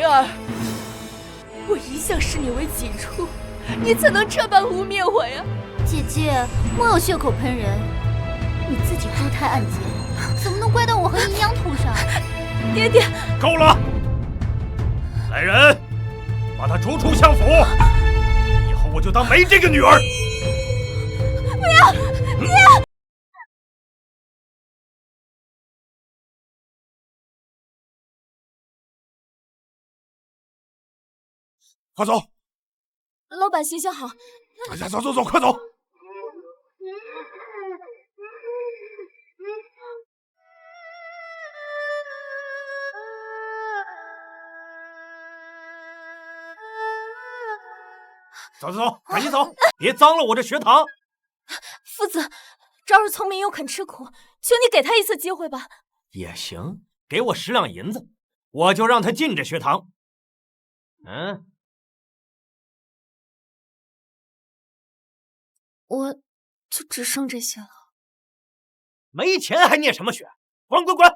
儿，我一向视你为己出，你怎能这般污蔑我呀？姐姐，莫有血口喷人，你自己珠胎暗结，怎么能怪到我和阴阳头上？爹爹，够了！来人，把她逐出相府，以后我就当没这个女儿。不要，爹！快走！老板行行好。大家走走走，快走！走走走，赶紧走，别脏了我这学堂。夫子，昭儿聪明又肯吃苦，求你给他一次机会吧。也行，给我10两银子，我就让他进这学堂。我就只剩这些了。没钱还念什么学？滚滚滚！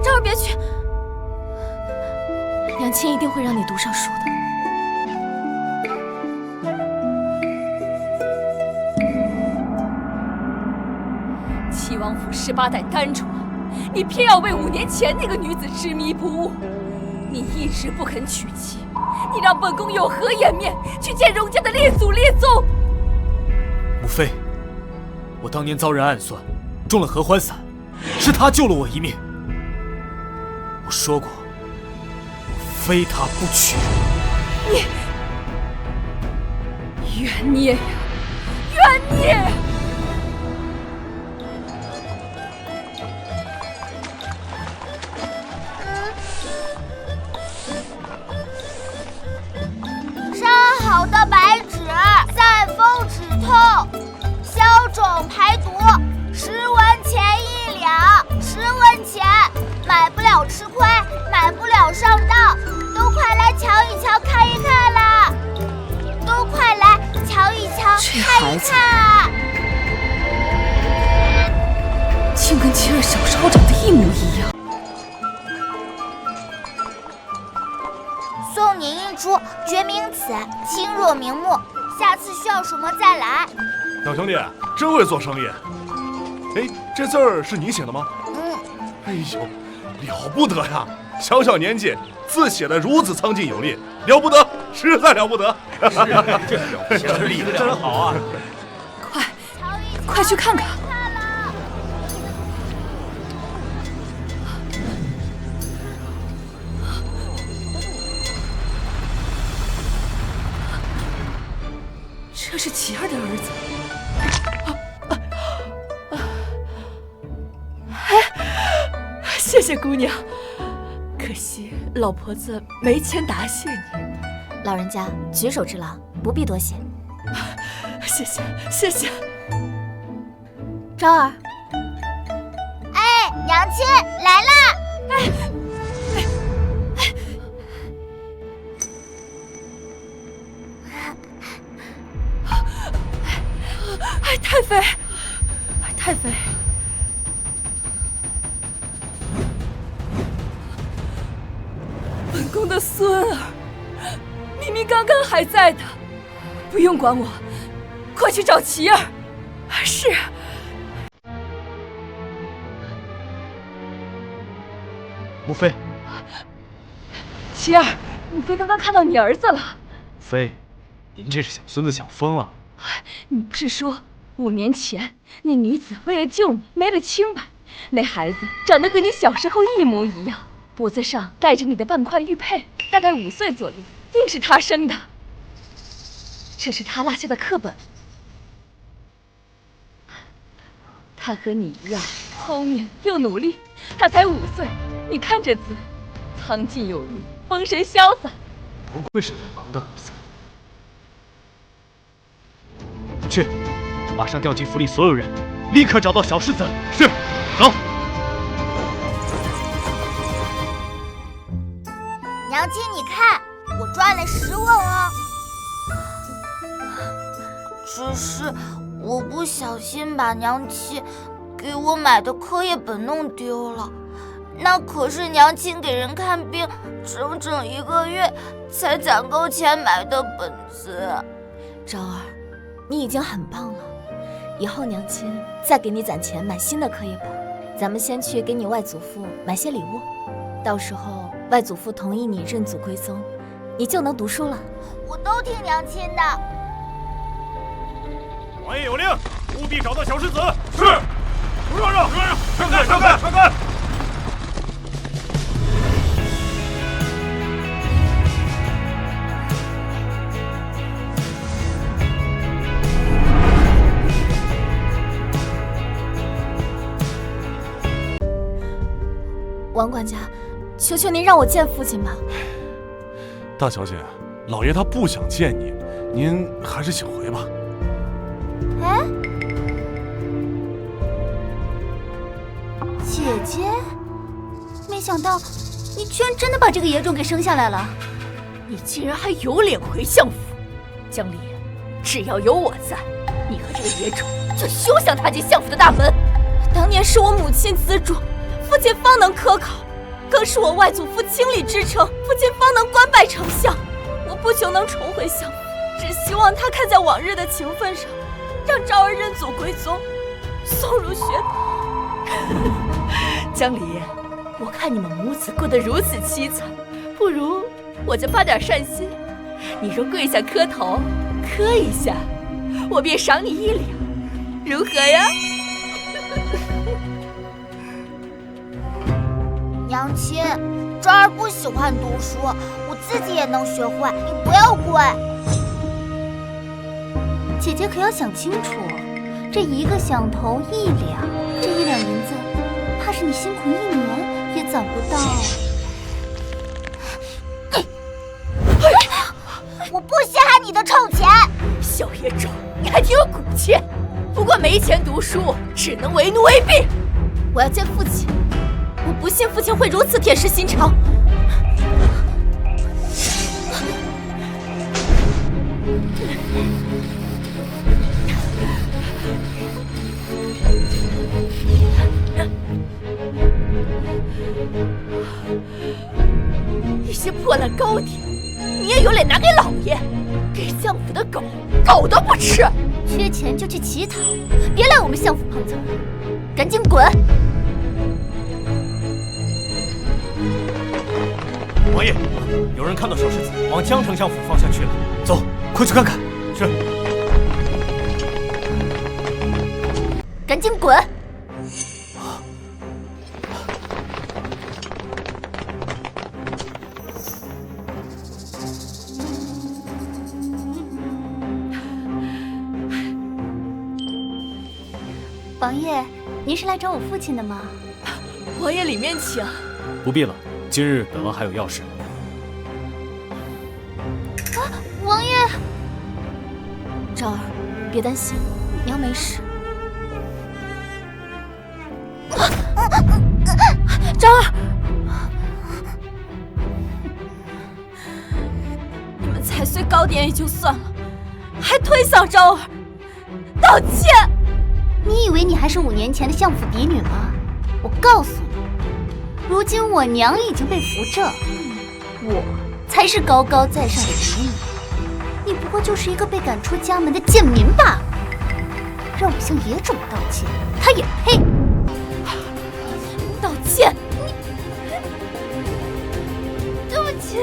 昭儿别去，娘亲一定会让你读上书的。齐王府18代单传，你偏要为5年前那个女子执迷不悟，你一直不肯娶妻，你让本宫有何颜面去见荣家的列祖列宗？母妃，我当年遭人暗算，中了合欢散，是他救了我一命。我说过，我非他不娶。你冤孽呀，冤孽！杀好的白芷，散风止痛，消肿排毒，10文钱1两，10文钱，买不了吃亏，买不了上当，都快来瞧一瞧，看一看啦！都快来瞧一瞧，看一看啊！竟跟齐儿小时候长得一模一样。送你一株决明子，清热明目，下次需要什么再来。小兄弟，真会做生意。哎，这字儿是你写的吗？哎呦，了不得呀！小小年纪，字写得如此苍劲有力，了不得，实在了不得。这理得真好啊！快去看看。这是琪儿的儿子。谢谢姑娘，可惜老婆子没钱答谢你。老人家举手之劳，不必多谢。谢谢谢谢。昭儿，哎，娘亲来啦！太妃，太妃，本宫的孙儿，明明刚刚还在的，不用管我，快去找琪儿。是。母妃，琪儿，母妃刚刚看到你儿子了。妃，您这是小孙子想疯了。你不是说5年前那女子为了救你没了清白，那孩子长得和你小时候一模一样，脖子上戴着你的半块玉佩，大概5岁左右，定是他生的。这是他落下的课本。他和你一样聪明又努力，他才5岁，你看这字，苍劲有力，风神潇洒。不愧是本王的儿子。去，马上调集府里所有人，立刻找到小世子。是，走。娘亲，你看，我赚了10文哦。只是我不小心把娘亲给我买的课业本弄丢了，那可是娘亲给人看病整整1个月才攒够钱买的本子。昭儿，你已经很棒了，以后娘亲再给你攒钱买新的课业本。咱们先去给你外祖父买些礼物，到时候外祖父同意你认祖归宗，你就能读书了。我都听娘亲的。王爷有令，务必找到小世子。是。让让，让开，让开，让开！王管家，求求您让我见父亲吧。大小姐，老爷他不想见你，您还是请回吧。哎，姐姐，没想到你居然真的把这个野种给生下来了。你竟然还有脸回相府！江离，只要有我在，你和这个野种就休想踏进相府的大门。当年是我母亲资助，父亲方能科考，更是我外祖父倾力支撑，父亲方能官拜丞相。我不求能重回相府，只希望他看在往日的情分上，让昭儿认祖归宗，送入学堂。江离，我看你们母子过得如此凄惨，不如我就发点善心，你若跪下磕头，磕一下，我便赏你1两，如何呀？娘亲，昭儿不喜欢读书，我自己也能学会，你不要跪。姐姐可要想清楚，这1个响头1两，这1两银子，怕是你辛苦1年也攒不到。我不稀罕你的臭钱！小野种，你还挺有骨气，不过没钱读书，只能为奴为婢。我要见父亲，我不信父亲会如此铁石心肠。一些破烂糕点，你也有脸拿给老爷？给相府的狗，狗都不吃。缺钱就去乞讨，别来我们相府碰瓷儿，赶紧滚！王爷，有人看到小世子往江丞相府方向去了，走，快去看看。是。赶紧滚！王爷，您是来找我父亲的吗？王爷里面请。不必了，今日本王还有要事。王爷，昭儿，别担心，娘没事。昭儿，你们踩碎糕点也就算了，还推搡昭儿，道歉！你以为你还是5年前的相府嫡女吗？我告诉你，如今我娘已经被扶正，我才是高高在上的嫡女，你不过就是一个被赶出家门的贱民罢了。让我向野种道歉，他也配？道歉！对不起。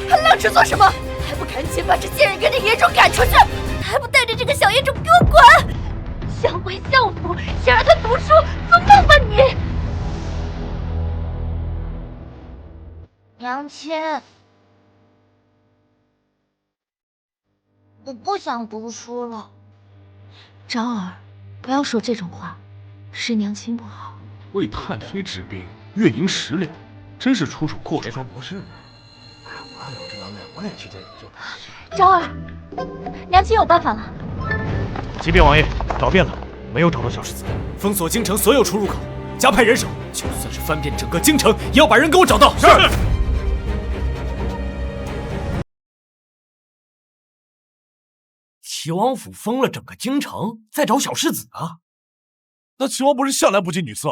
还愣着做什么？还不赶紧把这贱人跟着野种赶出去！还不带着这个小野种给我滚！想回相府，想让他读书，做梦吧你！娘亲，我不想读书了。昭儿，不要说这种话，是娘亲不好。为太妃治病，月盈10两，真是出手阔绰。别说不是嘛，我有这方面，我也去这。昭儿，娘亲有办法了。启禀王爷，找遍了，没有找到小世子。封锁京城所有出入口，加派人手，就算是翻遍整个京城，也要把人给我找到。是。齐王府封了整个京城，在找小世子啊！那齐王不是向来不近女色？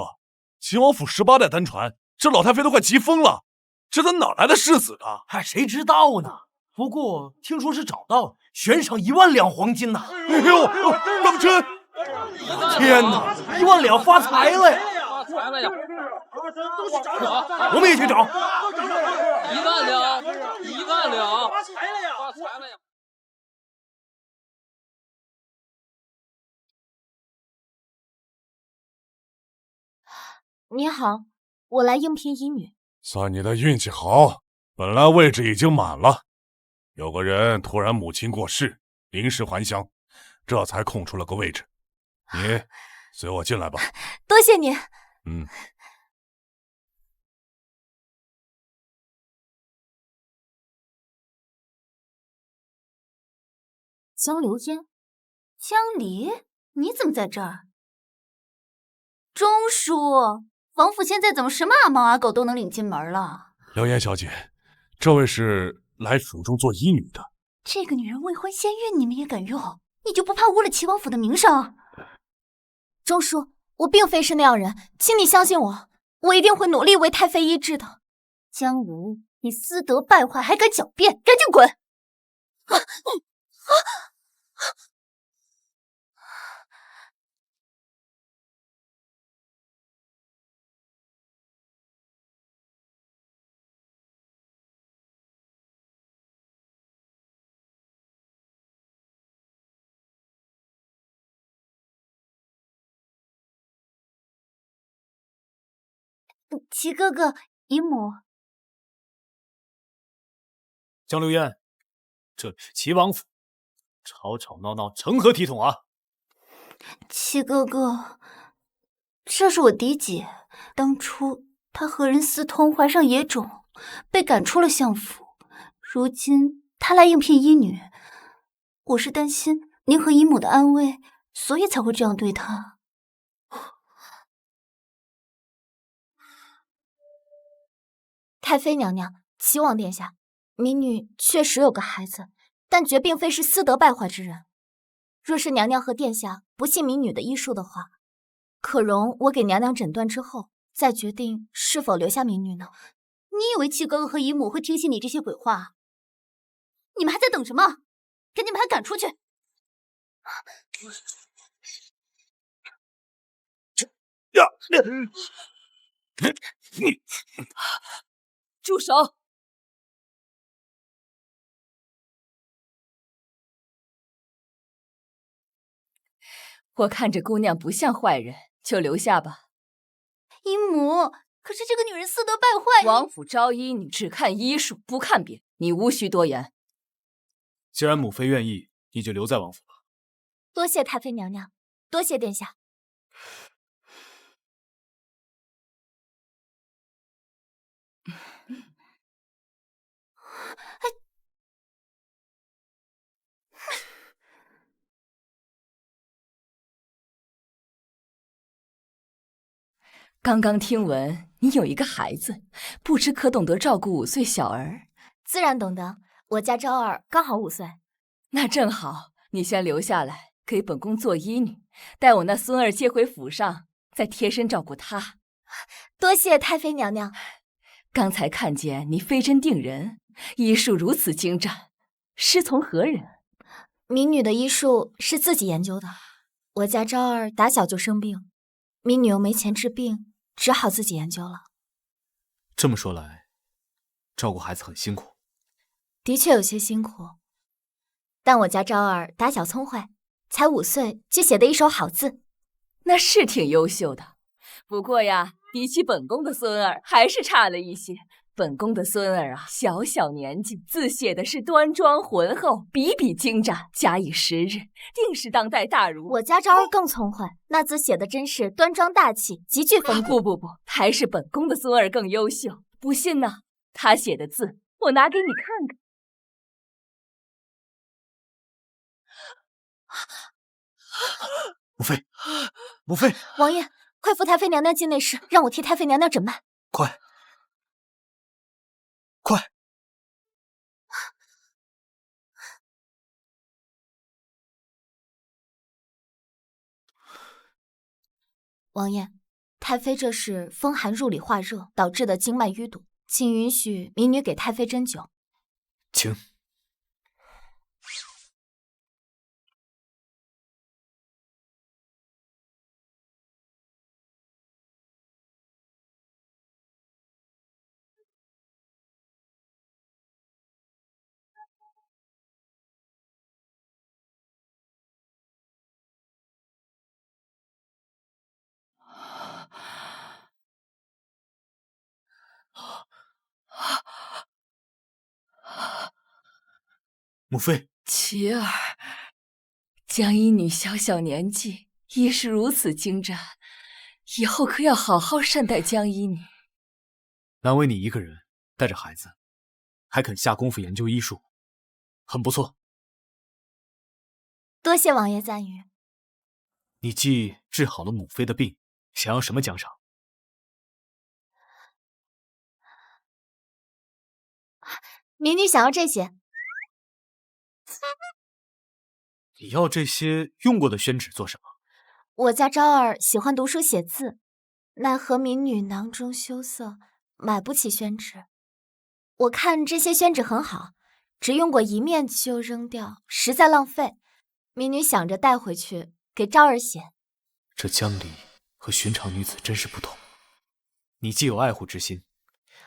齐王府18代单传，这老太妃都快急疯了，这他哪来的世子啊？嗨，谁知道呢？不过听说是找到了，悬赏1万两黄金呐！哎呦，当真！天哪，1万两发财了呀！发财了呀！我们也去找。1万两，1万两，发财了呀！发财了呀！你好，我来应聘医女。算你的运气好，本来位置已经满了，有个人突然母亲过世，临时还乡，这才空出了个位置。你随我进来吧。多谢您。嗯。江流烟，江离，你怎么在这儿？钟叔，王府现在怎么什么阿猫阿狗都能领进门了？流言小姐，这位是来府中做医女的。这个女人未婚先孕，你们也敢用？你就不怕污了齐王府的名声？钟叔，我并非是那样人，请你相信我，我一定会努力为太妃医治的。江离，你私德败坏，还敢狡辩，赶紧滚！齐哥哥，姨母。江流烟，这里是齐王府，吵吵闹闹成何体统啊？齐哥哥，这是我嫡姐，当初她和人私通，怀上野种，被赶出了相府。如今她来应聘医女，我是担心您和姨母的安危，所以才会这样对她。太妃娘娘，齐王殿下，民女确实有个孩子，但绝并非是私德败坏之人。若是娘娘和殿下不信民女的医术的话，可容我给娘娘诊断之后，再决定是否留下民女呢？你以为七哥哥和姨母会听信你这些鬼话？你们还在等什么？赶紧把他赶出去！住手！我看这姑娘不像坏人，就留下吧。姨母，可是这个女人私德败坏。王府招医女只看医术，不看别，你无需多言。既然母妃愿意，你就留在王府吧。多谢太妃娘娘，多谢殿下。刚刚听闻你有一个孩子，不知可懂得照顾5岁小儿？自然懂得，我家昭儿刚好5岁。那正好，你先留下来给本宫做医女，待我那孙儿接回府上，再贴身照顾他。多谢太妃娘娘。刚才看见你飞针定人，医术如此精湛，师从何人？民女的医术是自己研究的。我家昭儿打小就生病，民女又没钱治病，只好自己研究了。这么说来，照顾孩子很辛苦。的确有些辛苦，但我家昭儿打小聪慧，才5岁就写得一手好字，那是挺优秀的。不过呀，比起本宫的孙儿，还是差了一些。本宫的孙儿啊，小小年纪，字写的是端庄浑厚，笔笔精湛，假以时日，定是当代大儒。我家昭儿更聪慧，那字写的真是端庄大气，极具风度。不，还是本宫的孙儿更优秀。不信呢，他写的字，我拿给你看看。母妃，母妃，王爷，快扶太妃娘娘进内室，让我替太妃娘娘诊脉。快！王爷，太妃这是风寒入里化热导致的经脉淤堵，请允许民女给太妃针灸。请。母妃，琪儿，江一女小小年纪已是如此精湛，以后可要好好善待江一女。难为你一个人带着孩子，还肯下功夫研究医术，很不错。多谢王爷赞誉。你既治好了母妃的病，想要什么奖赏？民女想要这些。你要这些用过的宣纸做什么？我家昭儿喜欢读书写字，奈何民女囊中羞涩，买不起宣纸。我看这些宣纸很好，只用过一面就扔掉，实在浪费。民女想着带回去给昭儿写。这江离和寻常女子真是不同。你既有爱护之心，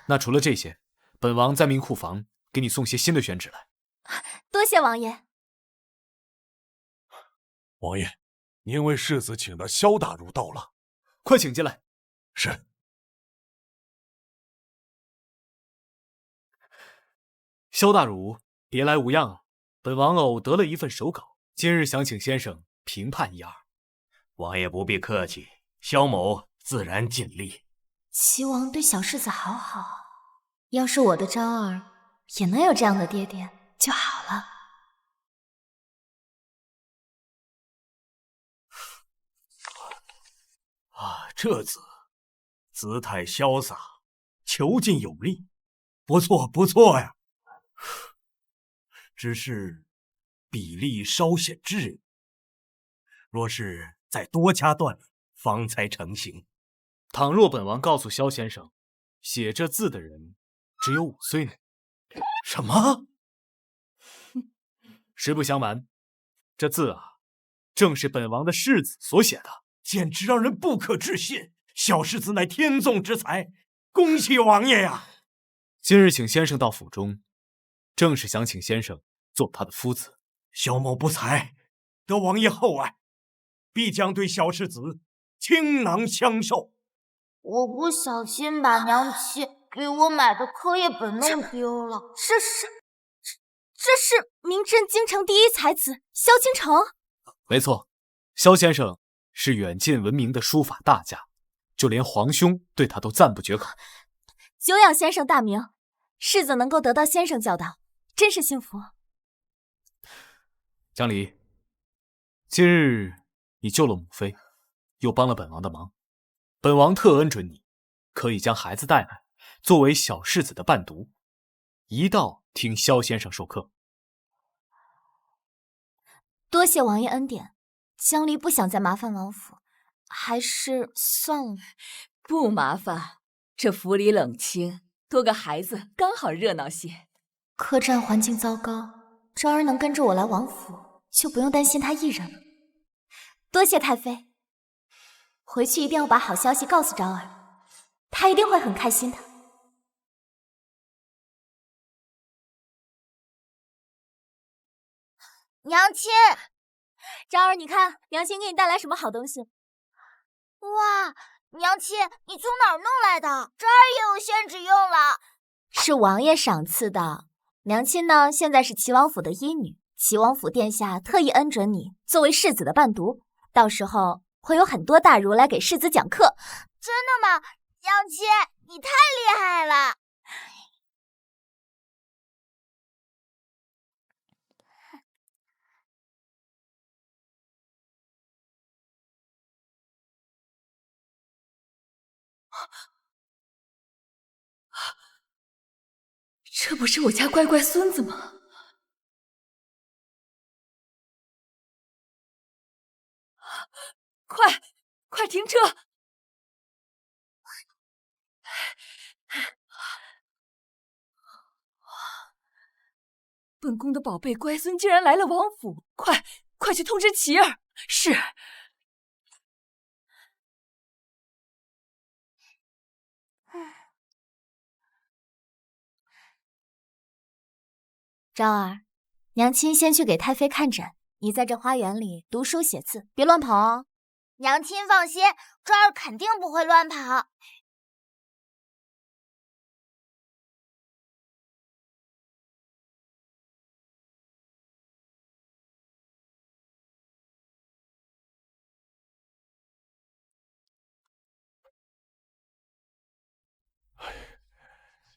那除了这些，本王再命库房给你送些新的宣纸来。多谢王爷。王爷，您为世子请的萧大儒到了，快请进来。是。萧大儒，别来无恙啊！本王偶得了一份手稿，今日想请先生评判一二。王爷不必客气，萧某自然尽力。齐王对小世子好好，要是我的昭儿也能有这样的爹爹就好了。这姿态潇洒，遒劲有力，不错不错呀。只是比例稍显稚嫩，若是再多加锻炼，方才成型。倘若本王告诉萧先生，写这字的人只有5岁呢？什么？实不相瞒，这字啊，正是本王的世子所写的。简直让人不可置信！小世子乃天纵之才，恭喜王爷呀！今日请先生到府中，正是想请先生做他的夫子。萧某不才，得王爷厚爱，必将对小世子倾囊相授。我不小心把娘亲给我买的课业本弄丢了。这是名震京城第一才子萧倾城。没错，萧先生是远近闻名的书法大家，就连皇兄对他都赞不绝口。久仰先生大名，世子能够得到先生教导，真是幸福。江离，今日你救了母妃，又帮了本王的忙，本王特恩准你，可以将孩子带来，作为小世子的伴读，一道听萧先生授课。多谢王爷恩典。江离不想再麻烦王府，还是算了。不麻烦，这府里冷清，多个孩子刚好热闹些。客栈环境糟糕，昭儿能跟着我来王府，就不用担心她一人了。多谢太妃，回去一定要把好消息告诉昭儿，她一定会很开心的。娘亲，昭儿，你看娘亲给你带来什么好东西？哇，娘亲，你从哪儿弄来的？这儿也有宣纸用了。是王爷赏赐的。娘亲呢，现在是齐王府的医女，齐王府殿下特意恩准你作为世子的伴读，到时候会有很多大儒来给世子讲课。真的吗？娘亲，你太厉害了。这不是我家乖乖孙子吗？快停车！本宫的宝贝乖孙竟然来了王府，快去通知琪儿。是。昭儿，娘亲先去给太妃看诊，你在这花园里读书写字，别乱跑哦。娘亲放心，昭儿肯定不会乱跑。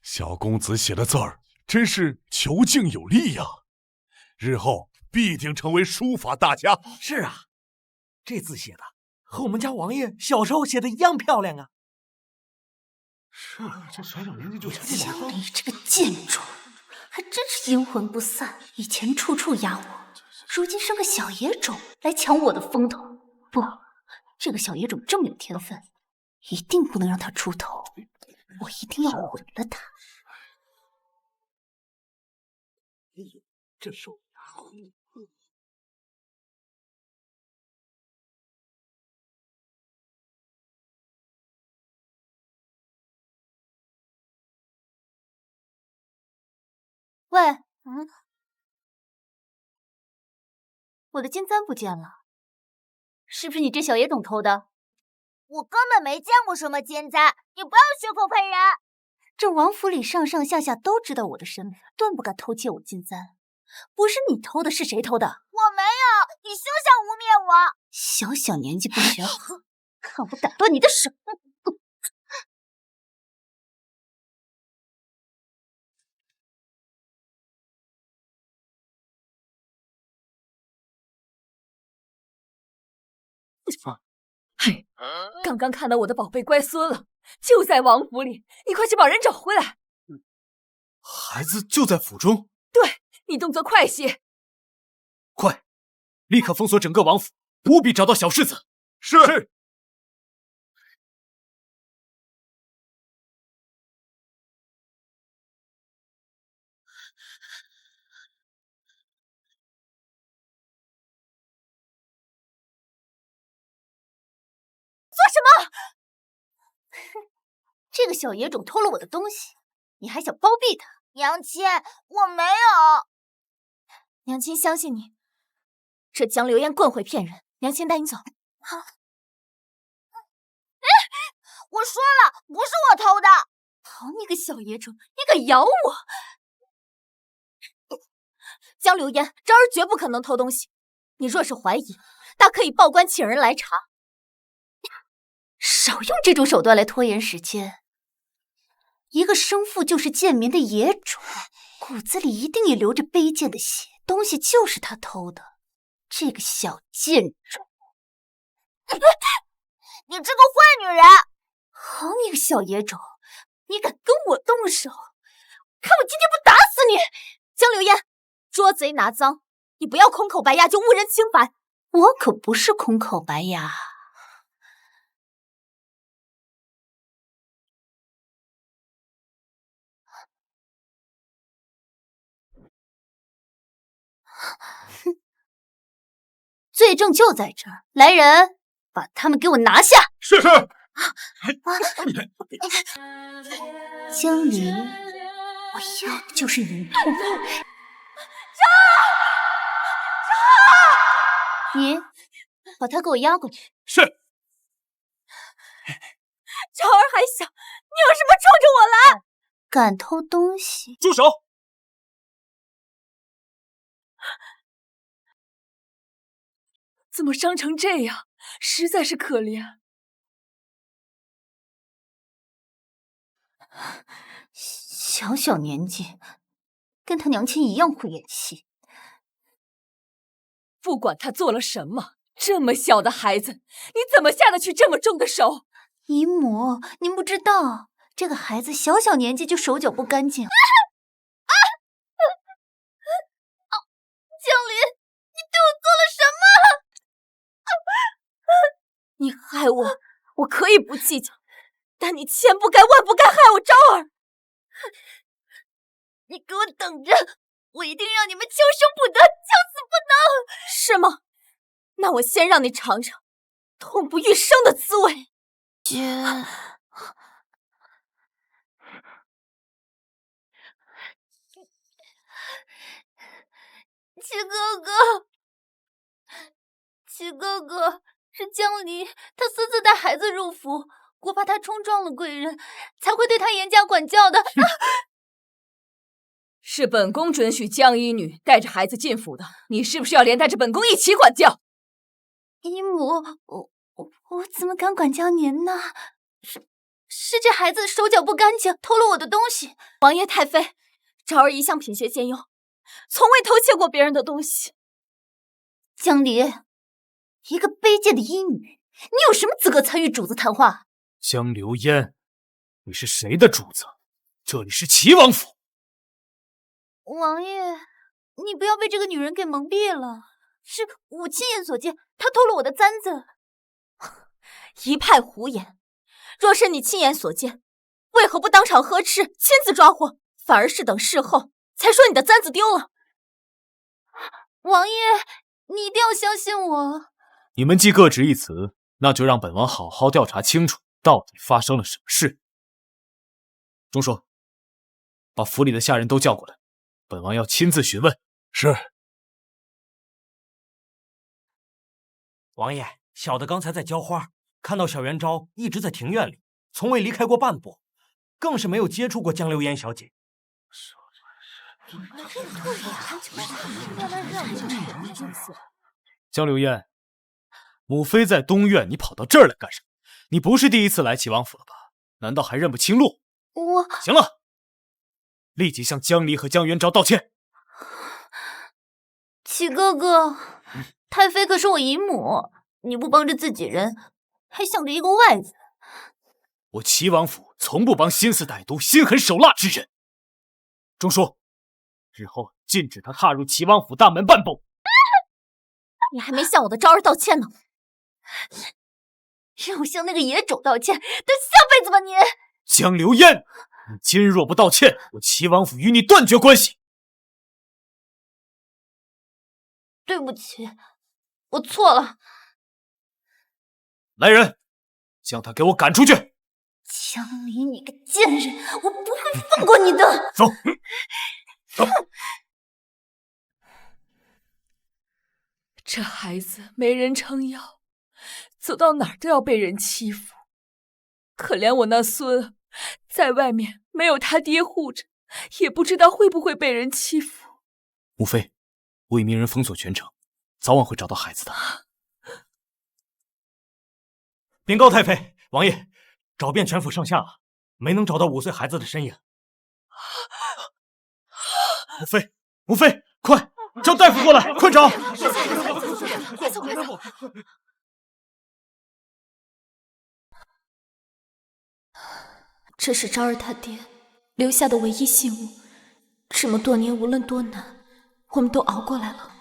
小公子写的字儿真是遒劲有力呀，日后必定成为书法大家。是啊，这字写的和我们家王爷小时候写的一样漂亮啊。是啊，这小年纪就写江离这个贱种，还真是阴魂不散，以前处处压我，如今生个小野种来抢我的风头。不，这个小野种这么有天分，一定不能让他出头，我一定要毁了他。哎呦，这手牙！喂，我的金簪不见了，是不是你这小野种偷的？我根本没见过什么金簪，你不要血口喷人。这王府里上上下下都知道我的身份，断不敢偷窃我金簪。不是你偷的，是谁偷的？我没有，你休想污蔑我！小小年纪不学好，看我打断你的手！嘿，刚刚看到我的宝贝乖孙了，就在王府里，你快去把人找回来。孩子就在府中。对，你动作快些。快，立刻封锁整个王府，务必找到小世子。是。做什么？这个小野种偷了我的东西，你还想包庇他？娘亲，我没有。娘亲相信你。这江流烟惯会骗人，娘亲带你走。好。我说了，不是我偷的。好你个小野种，你敢咬我！江流烟，昭儿绝不可能偷东西。你若是怀疑，大可以报官请人来查。少用这种手段来拖延时间。一个生父就是贱民的野种，骨子里一定也流着卑贱的血，东西就是他偷的。这个小贱种！你这个坏女人！好你个小野种，你敢跟我动手，看我今天不打死你！江流烟，捉贼拿赃，你不要空口白牙就误人清白。我可不是空口白牙。罪证就在这儿，来人，把他们给我拿下！是。江离，我要的就是你痛。你把他给我押过去。是。昭儿还小，你有什么冲着我来？敢偷东西！住手！怎么伤成这样，实在是可怜。小小年纪，跟他娘亲一样会演戏。不管他做了什么，这么小的孩子，你怎么下得去这么重的手？姨母，您不知道，这个孩子小小年纪就手脚不干净。江离，你对我做了什么？你害我，我可以不计较，但你千不该万不该害我昭儿。你给我等着，我一定让你们求生不得，求死不能！是吗？那我先让你尝尝痛不欲生的滋味。姐，齐哥哥，齐哥哥，是江离，他私自带孩子入府，我怕他冲撞了贵人，才会对他严加管教的。是本宫准许江一女带着孩子进府的，你是不是要连带着本宫一起管教？姨母，我怎么敢管教您呢？是这孩子手脚不干净，偷了我的东西。王爷太妃，昭儿一向品学兼优，从未偷窃过别人的东西。江离，一个卑贱的医女，你有什么资格参与主子谈话？江流烟，你是谁的主子？这里是齐王府。王爷，你不要被这个女人给蒙蔽了。是我亲眼所见，她偷了我的簪子。一派胡言！若是你亲眼所见，为何不当场呵斥，亲自抓获，反而是等事后才说你的簪子丢了？王爷，你一定要相信我。你们既各执一词，那就让本王好好调查清楚，到底发生了什么事。钟硕，把府里的下人都叫过来，本王要亲自询问。是。王爷，小的刚才在浇花，看到小元昭一直在庭院里，从未离开过半步，更是没有接触过江流烟小姐。江流烟，母妃在东院，你跑到这儿来干什么？你不是第一次来齐王府了吧？难道还认不清路？行了，立即向江离和江元昭道歉。齐哥哥，太妃可是我姨母，你不帮着自己人，还想着一个外子。我齐王府从不帮心思歹毒、心狠手辣之人。钟叔，日后禁止他踏入齐王府大门半步。你还没向我的昭儿道歉呢，让我向那个野种道歉，等下辈子吧你！江流烟，你今日若不道歉，我齐王府与你断绝关系。对不起，我错了。来人，将他给我赶出去！江离，你个贱人，我不会放过你的！走，走。这孩子没人撑腰，走到哪儿都要被人欺负。可怜我那孙，在外面没有他爹护着，也不知道会不会被人欺负。母妃，我已命人封锁全城，早晚会找到孩子的。禀告太妃、王爷，找遍全府上下，没能找到5岁孩子的身影。母妃，母妃，快叫大夫过来，快找！快走！这是昭儿他爹留下的唯一信物，这么多年无论多难，我们都熬过来了。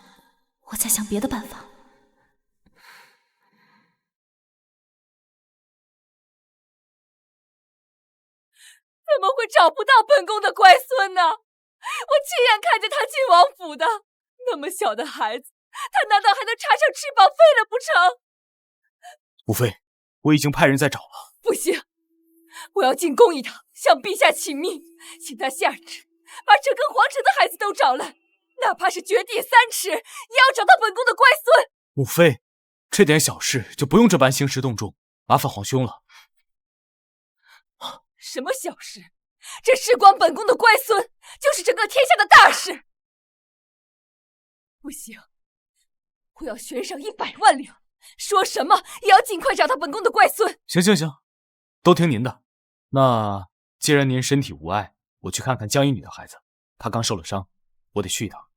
我在想别的办法。怎么会找不到本宫的乖孙呢？我亲眼看着他进王府的，那么小的孩子，他难道还能插上翅膀飞了不成？母妃，我已经派人在找了。不行，我要进宫一趟，向陛下请命，请他下旨，把整个皇城的孩子都找来，哪怕是掘地3尺，也要找到本宫的乖孙。母妃，这点小事就不用这般兴师动众，麻烦皇兄了。什么小事？这事关本宫的乖孙，就是整个天下的大事。不行，我要悬赏100万两，说什么也要尽快找到本宫的乖孙。行，都听您的。那既然您身体无碍，我去看看江一女的孩子，她刚受了伤，我得去一趟。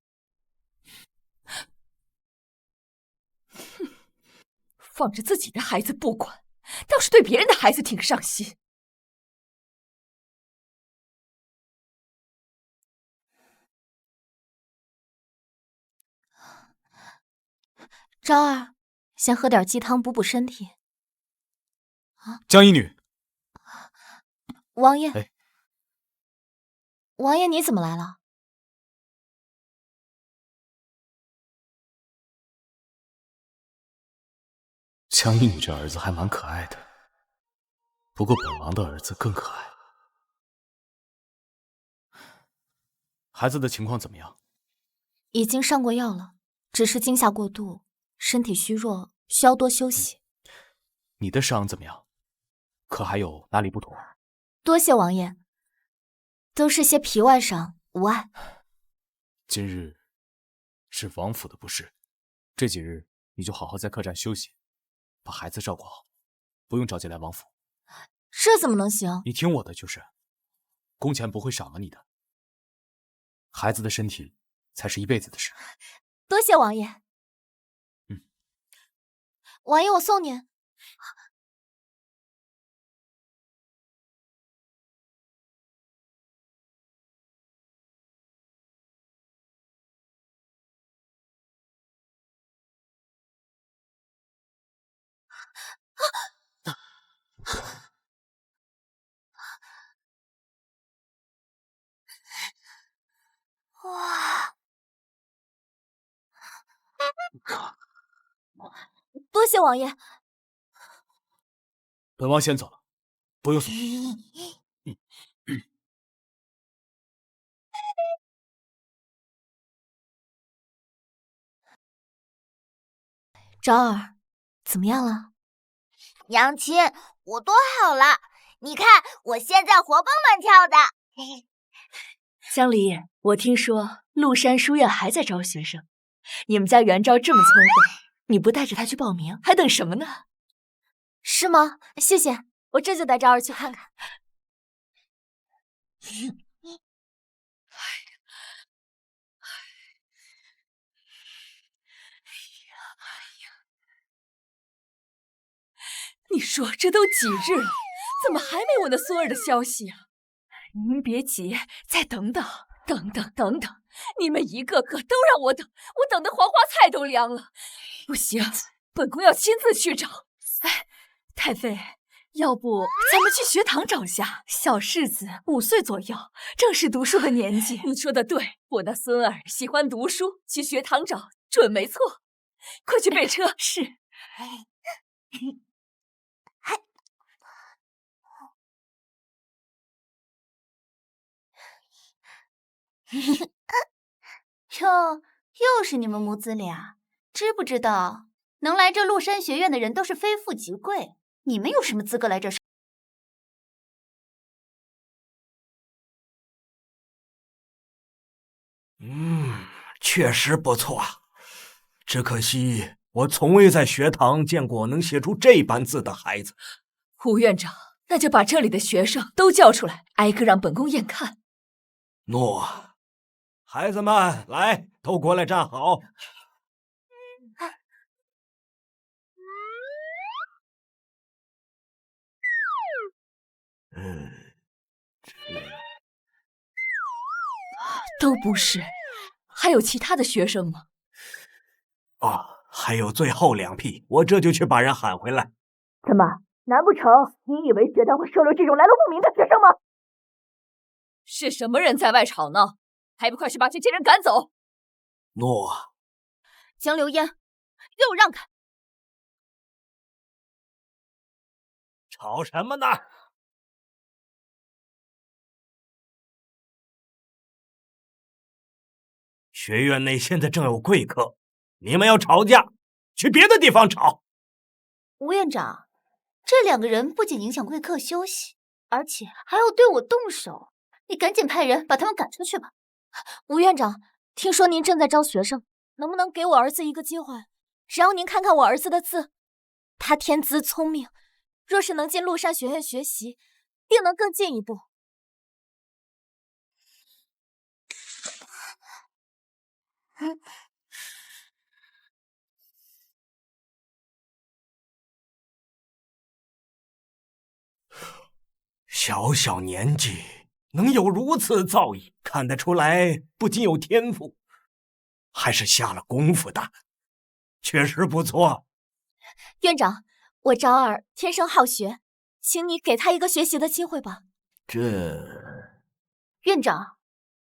放着自己的孩子不管，倒是对别人的孩子挺上心。昭儿，先喝点鸡汤补补身体。江一女，王爷，哎，王爷你怎么来了？江一女这儿子还蛮可爱的，不过本王的儿子更可爱。孩子的情况怎么样？已经上过药了，只是惊吓过度，身体虚弱，需要多休息。你的伤怎么样？可还有哪里不妥？多谢王爷，都是些皮外伤，无碍。今日是王府的不是，这几日你就好好在客栈休息，把孩子照顾好，不用着急来王府。这怎么能行？你听我的就是，工钱不会少了你的，孩子的身体才是一辈子的事。多谢王爷。王爷，我送您。哇！多谢王爷。本王先走了，不用送。昭儿，怎么样了？娘亲，我多好了，你看我现在活蹦乱跳的。江离，我听说麓山书院还在招学生，你们家元昭这么聪慧，你不带着他去报名，还等什么呢？是吗？谢谢，我这就带昭儿去看看。你说这都几日了，怎么还没我那孙儿的消息呀？您别急，再等等。等，你们一个个都让我等，我等得黄花菜都凉了。不行，本宫要亲自去找。哎，太妃，要不咱们去学堂找下？小世子5岁左右，正是读书的年纪。你说的对，我那孙儿喜欢读书，去学堂找准没错。快去备车。是。又是你们母子俩，知不知道能来这麓山学院的人都是非富即贵，你们有什么资格来这？确实不错，只可惜我从未在学堂见过能写出这般字的孩子。胡院长，那就把这里的学生都叫出来，挨个让本宫验看。诺。孩子们，来，都过来站好。都不是，还有其他的学生吗？还有最后2批，我这就去把人喊回来。怎么？难不成你以为学堂会收留这种来路不明的学生吗？是什么人在外吵闹？还不快去把这些人赶走！诺。江流烟，给我让开！吵什么呢？学院内现在正有贵客，你们要吵架，去别的地方吵。吴院长，这2个人不仅影响贵客休息，而且还要对我动手，你赶紧派人把他们赶出去吧。吴院长，听说您正在招学生，能不能给我儿子一个机会，让您看看我儿子的字？他天资聪明，若是能进麓山学院学习，定能更进一步。小年纪能有如此造诣，看得出来不仅有天赋，还是下了功夫的，确实不错。院长，我昭儿天生好学，请你给他一个学习的机会吧。院长，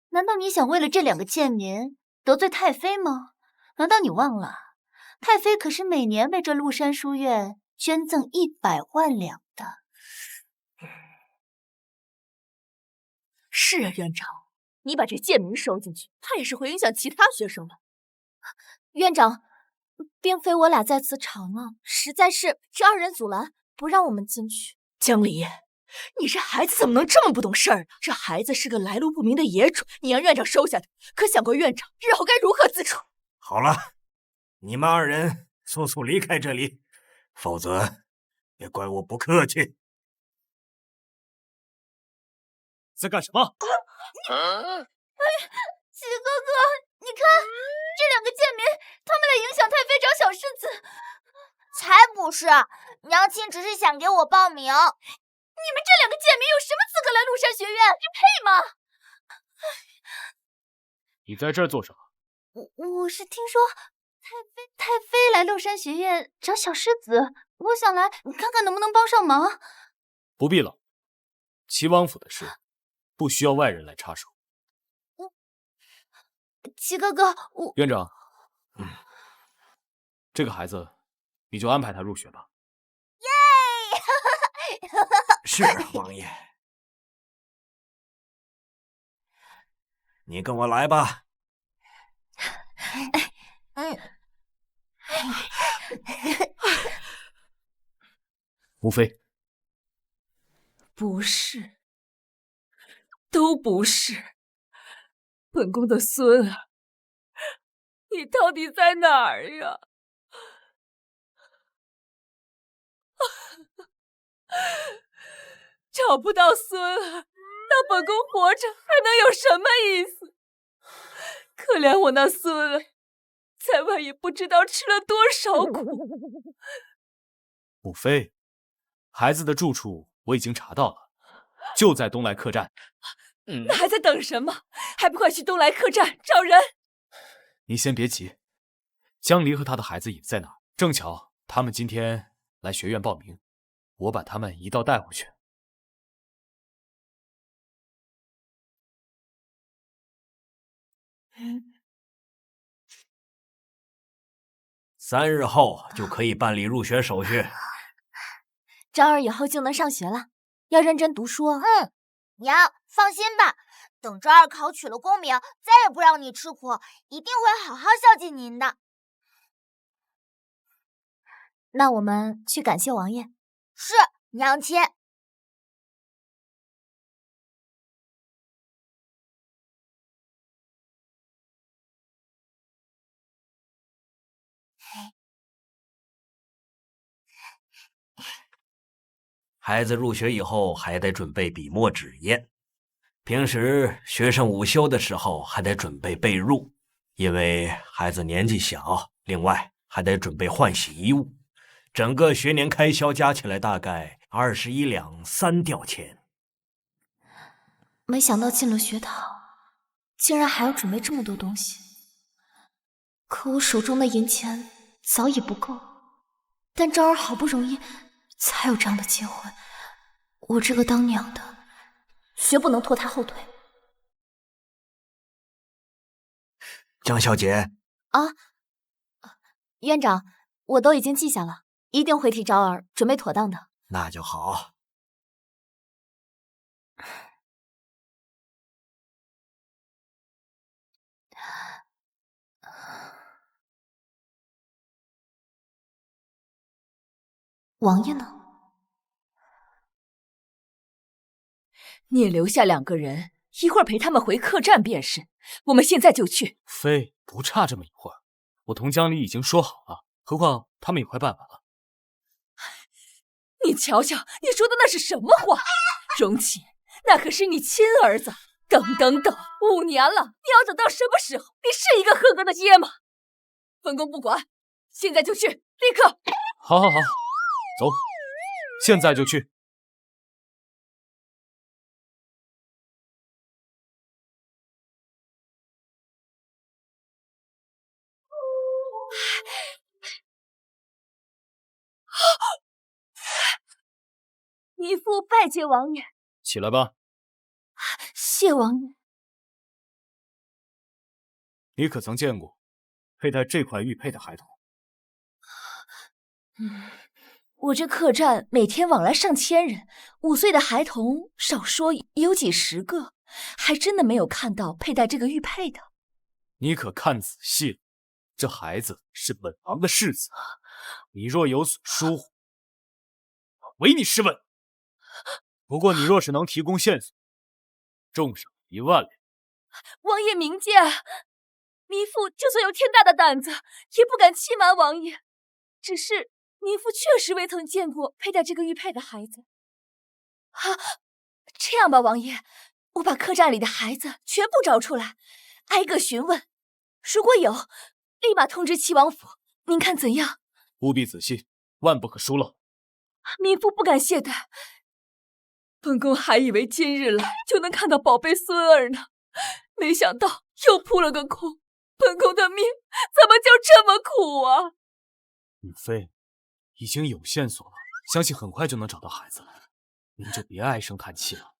难道你想为了这2个贱民得罪太妃吗？难道你忘了，太妃可是每年为这麓山书院捐赠100万两的。是啊，院长，你把这贱民收进去，怕也是会影响其他学生了。院长，并非我俩在此吵闹，实在是这2人阻拦，不让我们进去。江离，你这孩子怎么能这么不懂事儿呢？这孩子是个来路不明的野种，你让院长收下他，可想过院长日后该如何自处？好了，你们2人速速离开这里，否则别怪我不客气。在干什么？齐哥哥，你看这2个贱民，他们来影响太妃找小世子。才不是，娘亲只是想给我报名。你们这2个贱民有什么资格来麓山学院？你配吗？你在这儿做什么？我是听说太妃来麓山学院找小世子，我想来看看能不能帮上忙。不必了，齐王府的事不需要外人来插手。齐哥哥，院长，这个孩子你就安排他入学吧。耶！是王爷，你跟我来吧。无非不是，都不是。本宫的孙儿，你到底在哪儿呀？找不到孙儿，那本宫活着还能有什么意思？可怜我那孙儿，在外也不知道吃了多少苦。母妃，孩子的住处我已经查到了，就在东来客栈。那还在等什么？还不快去东来客栈找人！您先别急，江离和他的孩子也在那儿，正巧他们今天来学院报名，我把他们一道带回去。3日后就可以办理入学手续。昭儿以后就能上学了，要认真读书哦。娘，放心吧，等昭儿考取了功名，再也不让你吃苦，一定会好好孝敬您的。那我们去感谢王爷。是，娘亲。孩子入学以后还得准备笔墨纸砚，平时学生午休的时候还得准备被褥，因为孩子年纪小，另外还得准备换洗衣物，整个学年开销加起来大概21两3吊钱。没想到进了学堂，竟然还要准备这么多东西。可我手中的银钱早已不够，但昭儿好不容易才有这样的机会，我这个当娘的绝不能拖她后腿。江小姐，院长，我都已经记下了，一定会替昭儿准备妥当的。那就好。王爷呢？你也留下2个人，一会儿陪他们回客栈便是。我们现在就去。妃，不差这么一会儿，我同江离已经说好了，何况他们也快办完了。你瞧瞧，你说的那是什么话？荣启，那可是你亲儿子。等，5年了，你要等到什么时候？你是一个合格的爹吗？本宫不管，现在就去，立刻。好，走，现在就去。义父拜见王爷。起来吧。谢王爷。你可曾见过佩戴这块玉佩的孩童？我这客栈每天往来上千人，5岁的孩童少说也有几10个，还真的没有看到佩戴这个玉佩的。你可看仔细了，这孩子是本王的世子，你若有所疏忽，我唯你是问。不过你若是能提供线索，重赏1万两。王爷明鉴，糜妇就算有天大的胆子，也不敢欺瞒王爷。只是糜妇确实未曾见过佩戴这个玉佩的孩子。这样吧，王爷，我把客栈里的孩子全部找出来，挨个询问，如果有，立马通知齐王府。您看怎样？务必仔细，万不可疏漏。糜妇不敢懈怠。本宫还以为今日来就能看到宝贝孙儿呢，没想到又扑了个空。本宫的命怎么就这么苦啊！母妃，已经有线索了，相信很快就能找到孩子了。您就别唉声叹气了。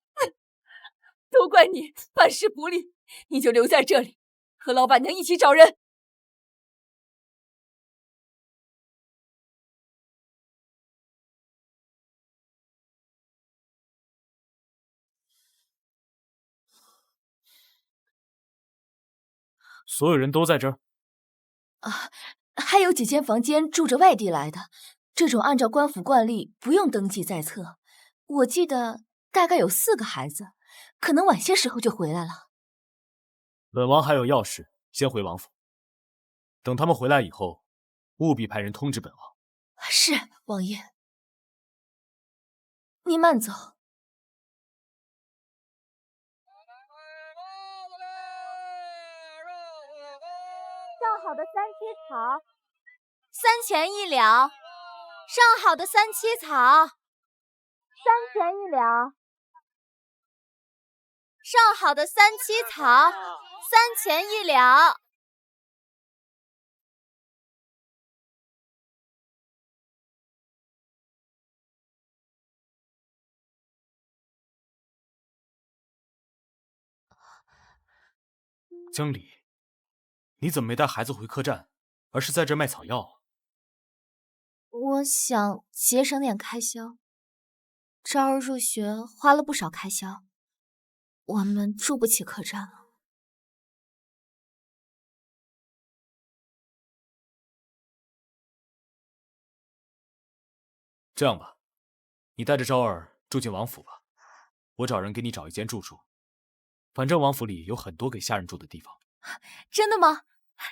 都怪你办事不力，你就留在这里，和老板娘一起找人。所有人都在这儿？还有几间房间住着外地来的，这种按照官府惯例不用登记在册。我记得大概有4个孩子，可能晚些时候就回来了。本王还有要事，先回王府。等他们回来以后，务必派人通知本王。是，王爷。您慢走。上好的3七草，3钱1两。上好的3七草，3钱1两。上好的3七草，3钱1两。江离，你怎么没带孩子回客栈，而是在这卖草药？我想节省点开销。昭儿入学花了不少开销，我们住不起客栈了。这样吧，你带着昭儿住进王府吧，我找人给你找一间住处。反正王府里有很多给下人住的地方。真的吗？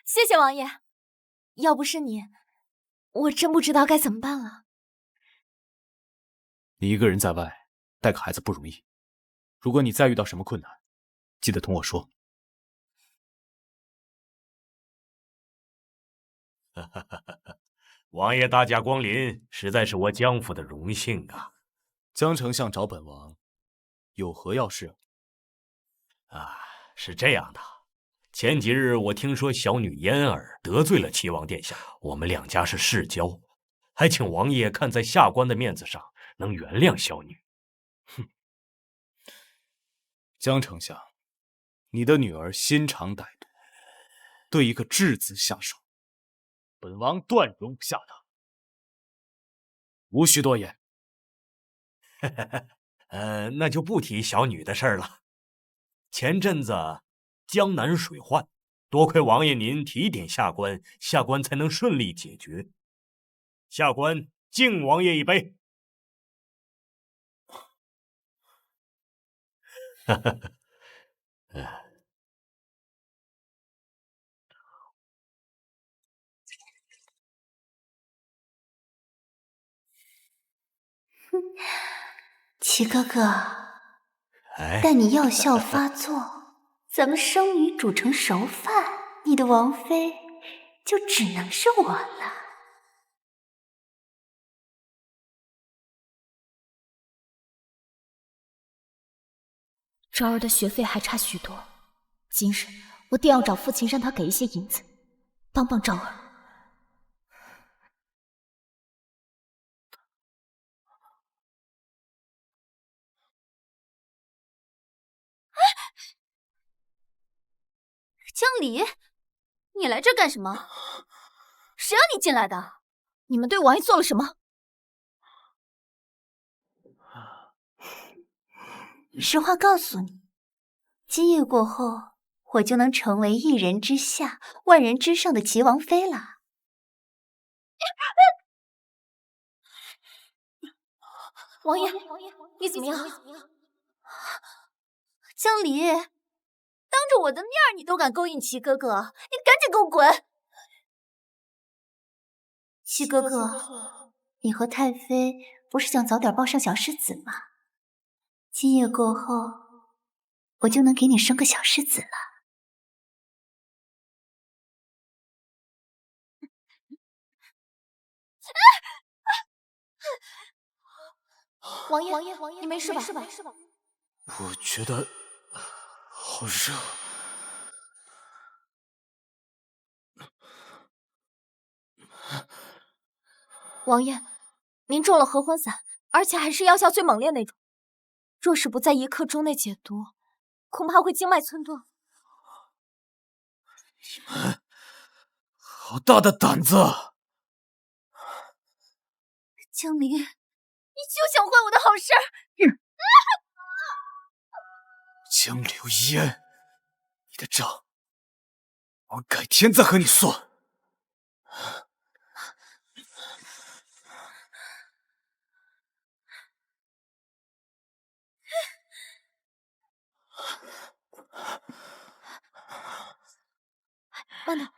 谢谢王爷。要不是你，我真不知道该怎么办了。你一个人在外带个孩子不容易，如果你再遇到什么困难，记得同我说。王爷大驾光临，实在是我江府的荣幸啊！江丞相找本王，有何要事？是这样的，前几日我听说小女嫣儿得罪了齐王殿下，我们2家是世交，还请王爷看在下官的面子上，能原谅小女。哼，江丞相，你的女儿心肠歹毒，对一个质子下手，本王断容不下他。无需多言。那就不提小女的事儿了。前阵子江南水患，多亏王爷您提点下官，下官才能顺利解决。下官敬王爷一杯。齐哥哥，待你药效发作，咱们生米煮成熟饭，你的王妃就只能是我了。昭儿的学费还差许多，今日我定要找父亲，让他给一些银子，帮帮昭儿。江离，你来这干什么？谁让你进来的？你们对王爷做了什么？实话告诉你，今夜过后，我就能成为一人之下、万人之上的齐王妃了。王爷，你怎么样？江离，当着我的面你都敢勾引齐哥哥，你赶紧给我滚！齐哥哥，你和太妃不是想早点抱上小世子吗？今夜过后，我就能给你生个小世子了。王爷，你没事吧？我觉得好热。王爷，您中了合欢散，而且还是药效最猛烈那种。若是不在1刻钟内解毒，恐怕会经脉寸断。你们好大的胆子！江离，你就想坏我的好事！江流烟，你的账我改天再和你算。慢点。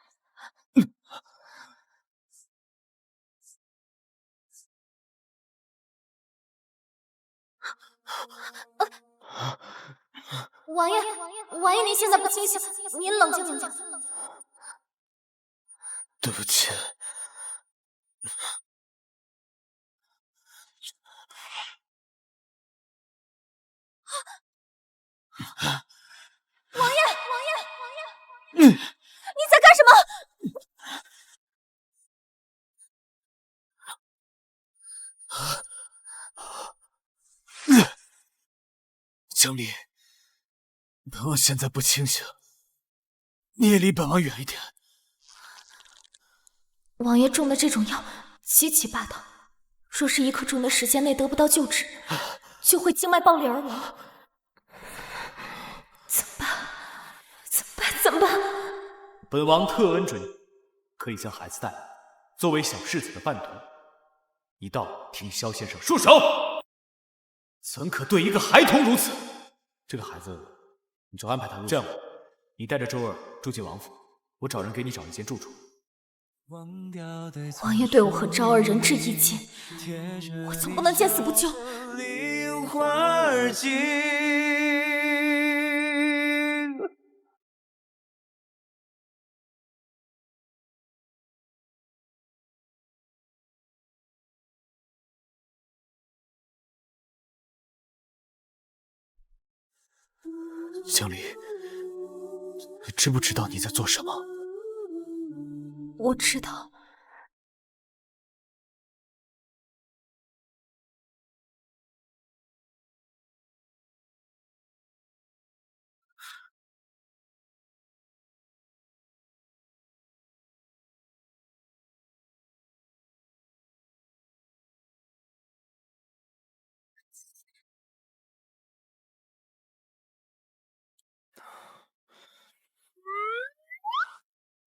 王爷，您现在不清醒，您冷静冷静。对不起。王爷，你在干什么？江离，本王现在不清醒，你也离本王远一点。王爷中的这种药极其霸道，若是1刻钟的时间内得不到救治，就会经脉爆裂而亡。怎么办？本王特恩准你，可以将孩子带来，作为小世子的伴读。一道听萧先生束手，怎可对一个孩童如此？这个孩子，你就安排他入学。这样，你带着周儿住进王府，我找人给你找一间住处。王爷对我和昭儿仁至义尽，我总不能见死不救。江离，你知不知道你在做什么？我知道。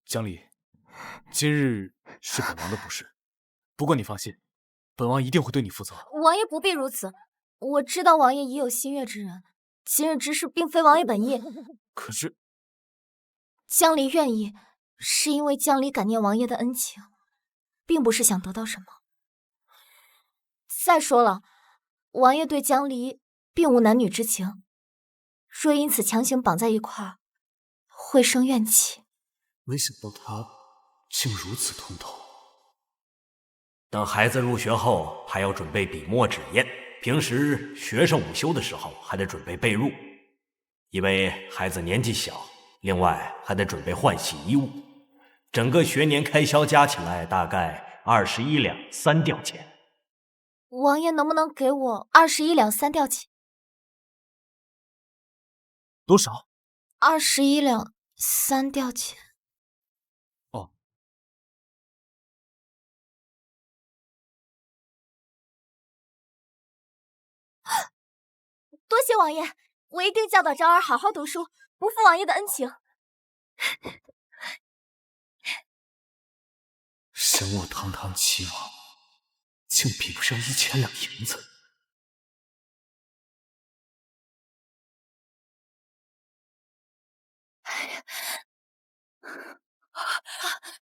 江离，今日是本王的不是，不过你放心，本王一定会对你负责。王爷不必如此，我知道王爷已有心悦之人，今日之事并非王爷本意。可是，江离愿意，是因为江离感念王爷的恩情，并不是想得到什么。再说了，王爷对江离并无男女之情，若因此强行绑在一块儿，会生怨气。没想到他竟如此通透。等孩子入学后，还要准备笔墨纸砚。平时学生午休的时候，还得准备被褥，因为孩子年纪小。另外，还得准备换洗衣物。整个学年开销加起来大概21两3吊钱。王爷能不能给我21两3吊钱？多少？21两3吊钱。多谢王爷，我一定教导昭儿好好读书，不负王爷的恩情。神我堂堂齐王，竟比不上1000两银子。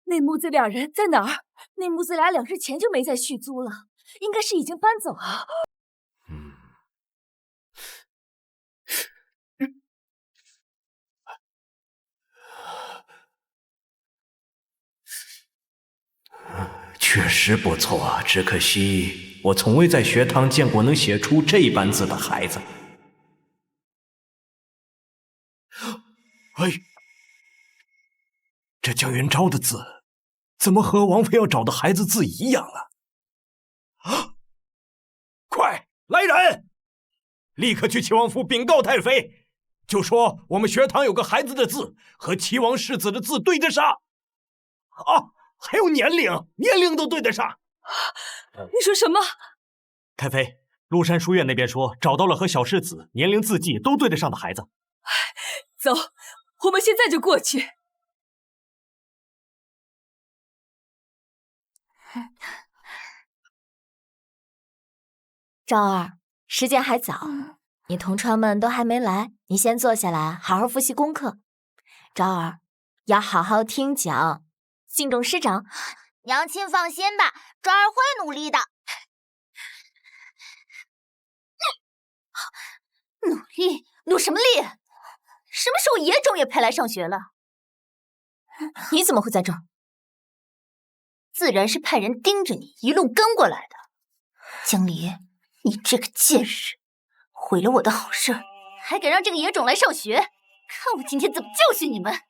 那母子俩人在哪儿？那母子俩2日前就没再续租了，应该是已经搬走了。确实不错，只可惜我从未在学堂见过能写出这般字的孩子。哎，这江元昭的字怎么和王妃要找的孩子字一样了？啊！快来人，立刻去齐王府禀告太妃，就说我们学堂有个孩子的字和齐王世子的字对得上。啊！还有年龄都对得上。你说什么？太妃，麓山书院那边说找到了和小世子年龄字迹都对得上的孩子。走，我们现在就过去。昭儿，时间还早，你同窗们都还没来，你先坐下来，好好复习功课。昭儿，要好好听讲，敬重师长。娘亲放心吧，昭儿会努力的。努力？努什么力？什么时候野种也配来上学了？你怎么会在这儿？自然是派人盯着你，一路跟过来的。江离，你这个贱人，毁了我的好事，还敢让这个野种来上学，看我今天怎么教训你们！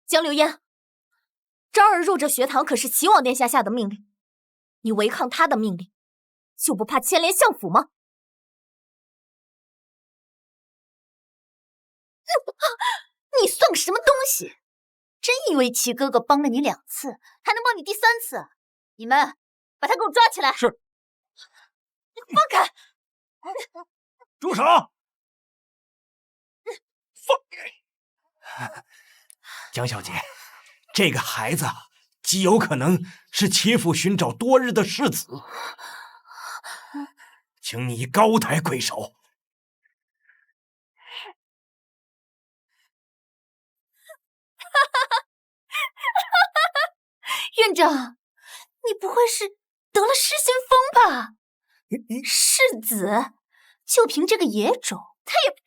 江流烟，昭儿入这学堂可是齐王殿下下的命令，你违抗他的命令，就不怕牵连相府吗？你算个什么东西？真以为齐哥哥帮了你2次，还能帮你第3次？你们把他给我抓起来！是。放开！住手！放开！江小姐，这个孩子极有可能是齐府寻找多日的世子，请你高抬贵手。院长，你不会是得了失心疯吧？世子，就凭这个野种，他也配？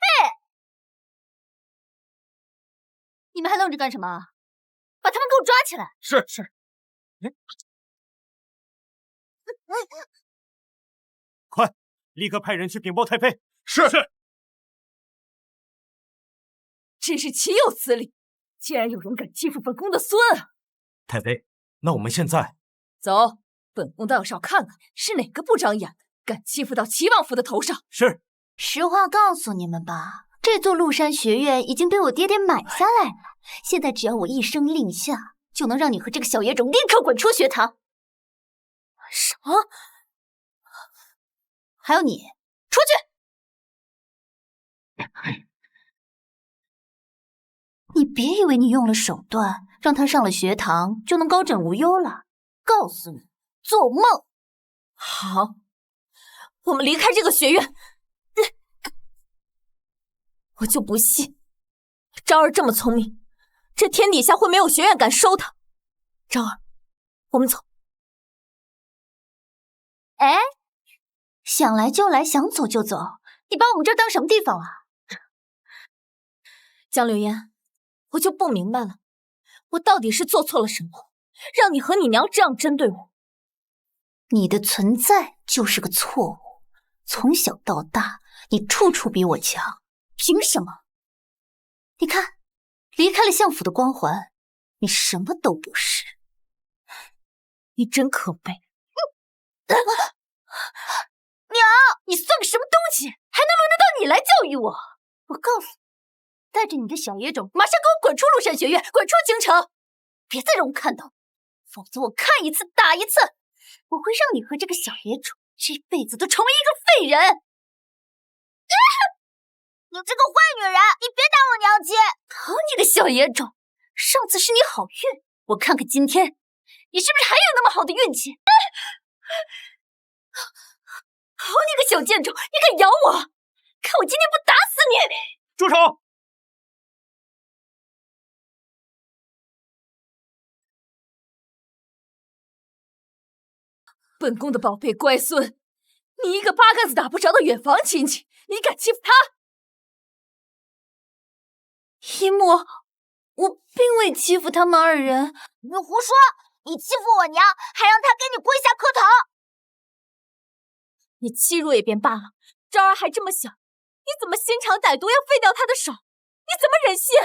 你们还愣着干什么？把他们给我抓起来！是。快，立刻派人去禀报太妃。是。真是岂有此理！竟然有人敢欺负本宫的孙啊！太妃，那我们现在走，本宫倒是要看看是哪个不长眼的，敢欺负到齐王府的头上。是。实话告诉你们吧，这座麓山学院已经被我爹爹买下来了，现在只要我一声令下，就能让你和这个小野种立刻滚出学堂。什么？还有你，出去！你别以为你用了手段，让他上了学堂就能高枕无忧了。告诉你，做梦！好，我们离开这个学院。我就不信，昭儿这么聪明，这天底下会没有学院敢收她。昭儿，我们走。哎，想来就来，想走就走，你把我们这儿当什么地方啊？江流烟，我就不明白了，我到底是做错了什么，让你和你娘这样针对我？你的存在就是个错误，从小到大，你处处比我强，凭什么？你看，离开了相府的光环，你什么都不是。你真可悲。娘，你算个什么东西，还能轮得到你来教育我？我告诉你，带着你的小野种，马上给我滚出麓山学院，滚出京城，别再让我看到，否则我看一次打一次，我会让你和这个小野种这辈子都成为一个废人。你这个坏女人，你别当我娘亲！好你个小野种，上次是你好运，我看看今天你是不是还有那么好的运气？好你个小贱种，你敢咬我？看我今天不打死你！住手！本宫的宝贝乖孙，你一个八竿子打不着的远房亲戚，你敢欺负他？姨母，我并未欺负他们二人。你胡说！你欺负我娘，还让她给你跪下磕头！你欺辱也便罢了，昭儿还这么小，你怎么心肠歹毒，要废掉她的手？你怎么忍心？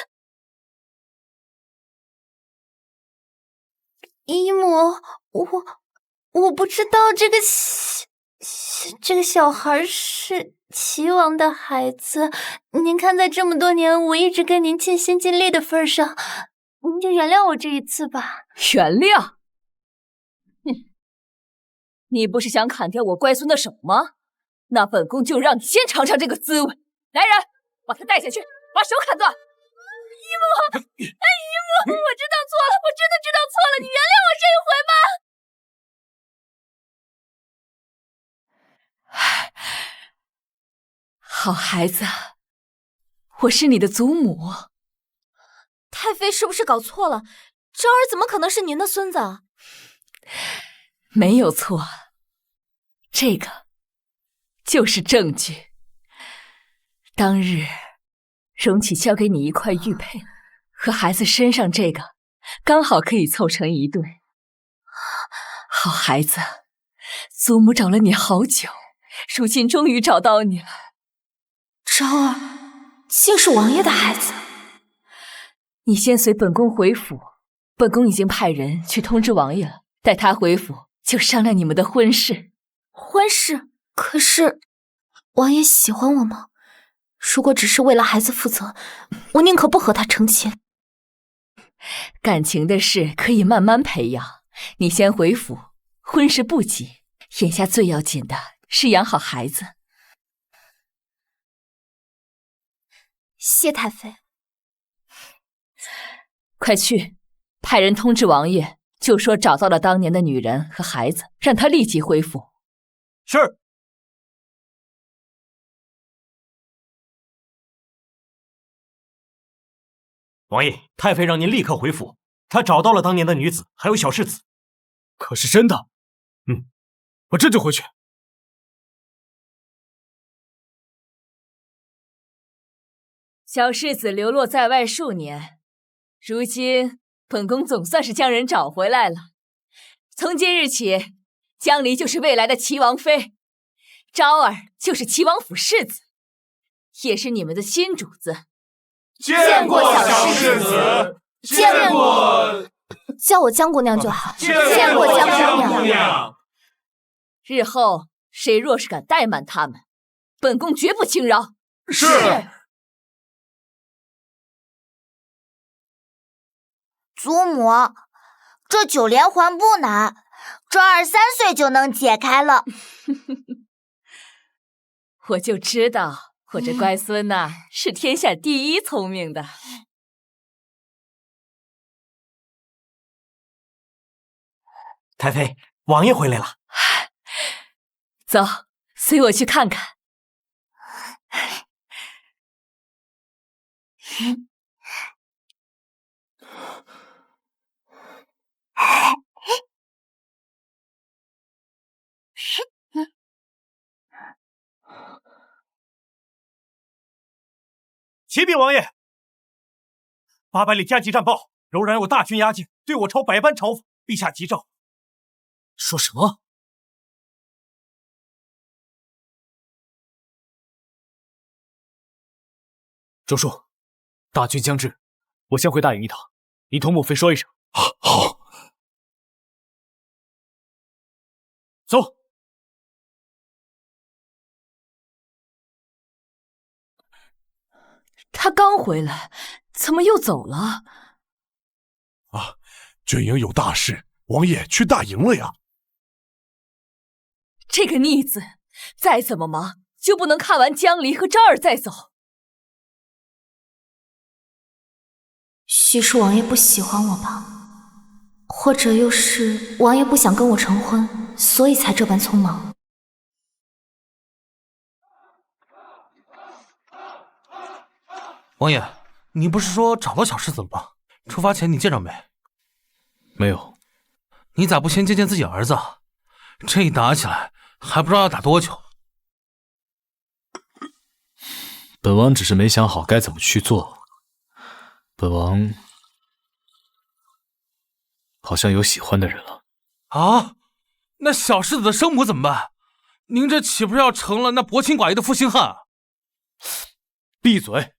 姨母，我不知道这个小孩是齐王的孩子。您看在这么多年我一直跟您尽心尽力的份上，您就原谅我这一次吧。原谅？哼，你不是想砍掉我乖孙的手吗？那本宫就让你先尝尝这个滋味。来人，把他带下去，把手砍断。姨母，姨母，我知道错了，我真的知道错了，你原谅我这一回吧。好孩子，我是你的祖母。太妃是不是搞错了？昭儿怎么可能是您的孙子啊？没有错，这个就是证据。当日荣启交给你一块玉佩，和孩子身上这个刚好可以凑成一对。好孩子，祖母找了你好久，如今终于找到你了。昭儿竟是王爷的孩子。你先随本宫回府，本宫已经派人去通知王爷了，待他回府就商量你们的婚事。婚事？可是王爷喜欢我吗？如果只是为了孩子负责，我宁可不和他成亲。感情的事可以慢慢培养，你先回府，婚事不急，眼下最要紧的是养好孩子。谢太妃。快去，派人通知王爷，就说找到了当年的女人和孩子，让他立即回府。是。王爷，太妃让您立刻回府，她找到了当年的女子，还有小世子。可是真的？我这就回去。小世子流落在外数年，如今本宫总算是将人找回来了。从今日起，江离就是未来的齐王妃，昭儿就是齐王府世子，也是你们的新主子。见过小世子，见过。叫我江姑娘就好。见过江姑娘。日后谁若是敢怠慢他们，本宫绝不轻饶。是。祖母，这9连环不难，这23岁就能解开了。我就知道我这乖孙呐，是天下第一聪明的。太妃，王爷回来了。走，随我去看看。启禀王爷，800里加急战报，柔然有大军压境，对我朝百般嘲讽，陛下急诏。说什么？周叔，大军将至，我先回大营一趟，你同母妃说一声。好。走。他刚回来，怎么又走了？啊，军营有大事，王爷去大营了呀。这个逆子，再怎么忙就不能看完江离和昭儿再走。许是王爷不喜欢我吧，或者又是王爷不想跟我成婚，所以才这般匆忙。王爷，你不是说找到小世子了吗？出发前你见着没？没有。你咋不先见见自己儿子？这一打起来，还不知道要打多久。本王只是没想好该怎么去做。本王好像有喜欢的人了。啊？那小世子的生母怎么办？您这岂不是要成了那薄情寡义的负心汉啊？闭嘴！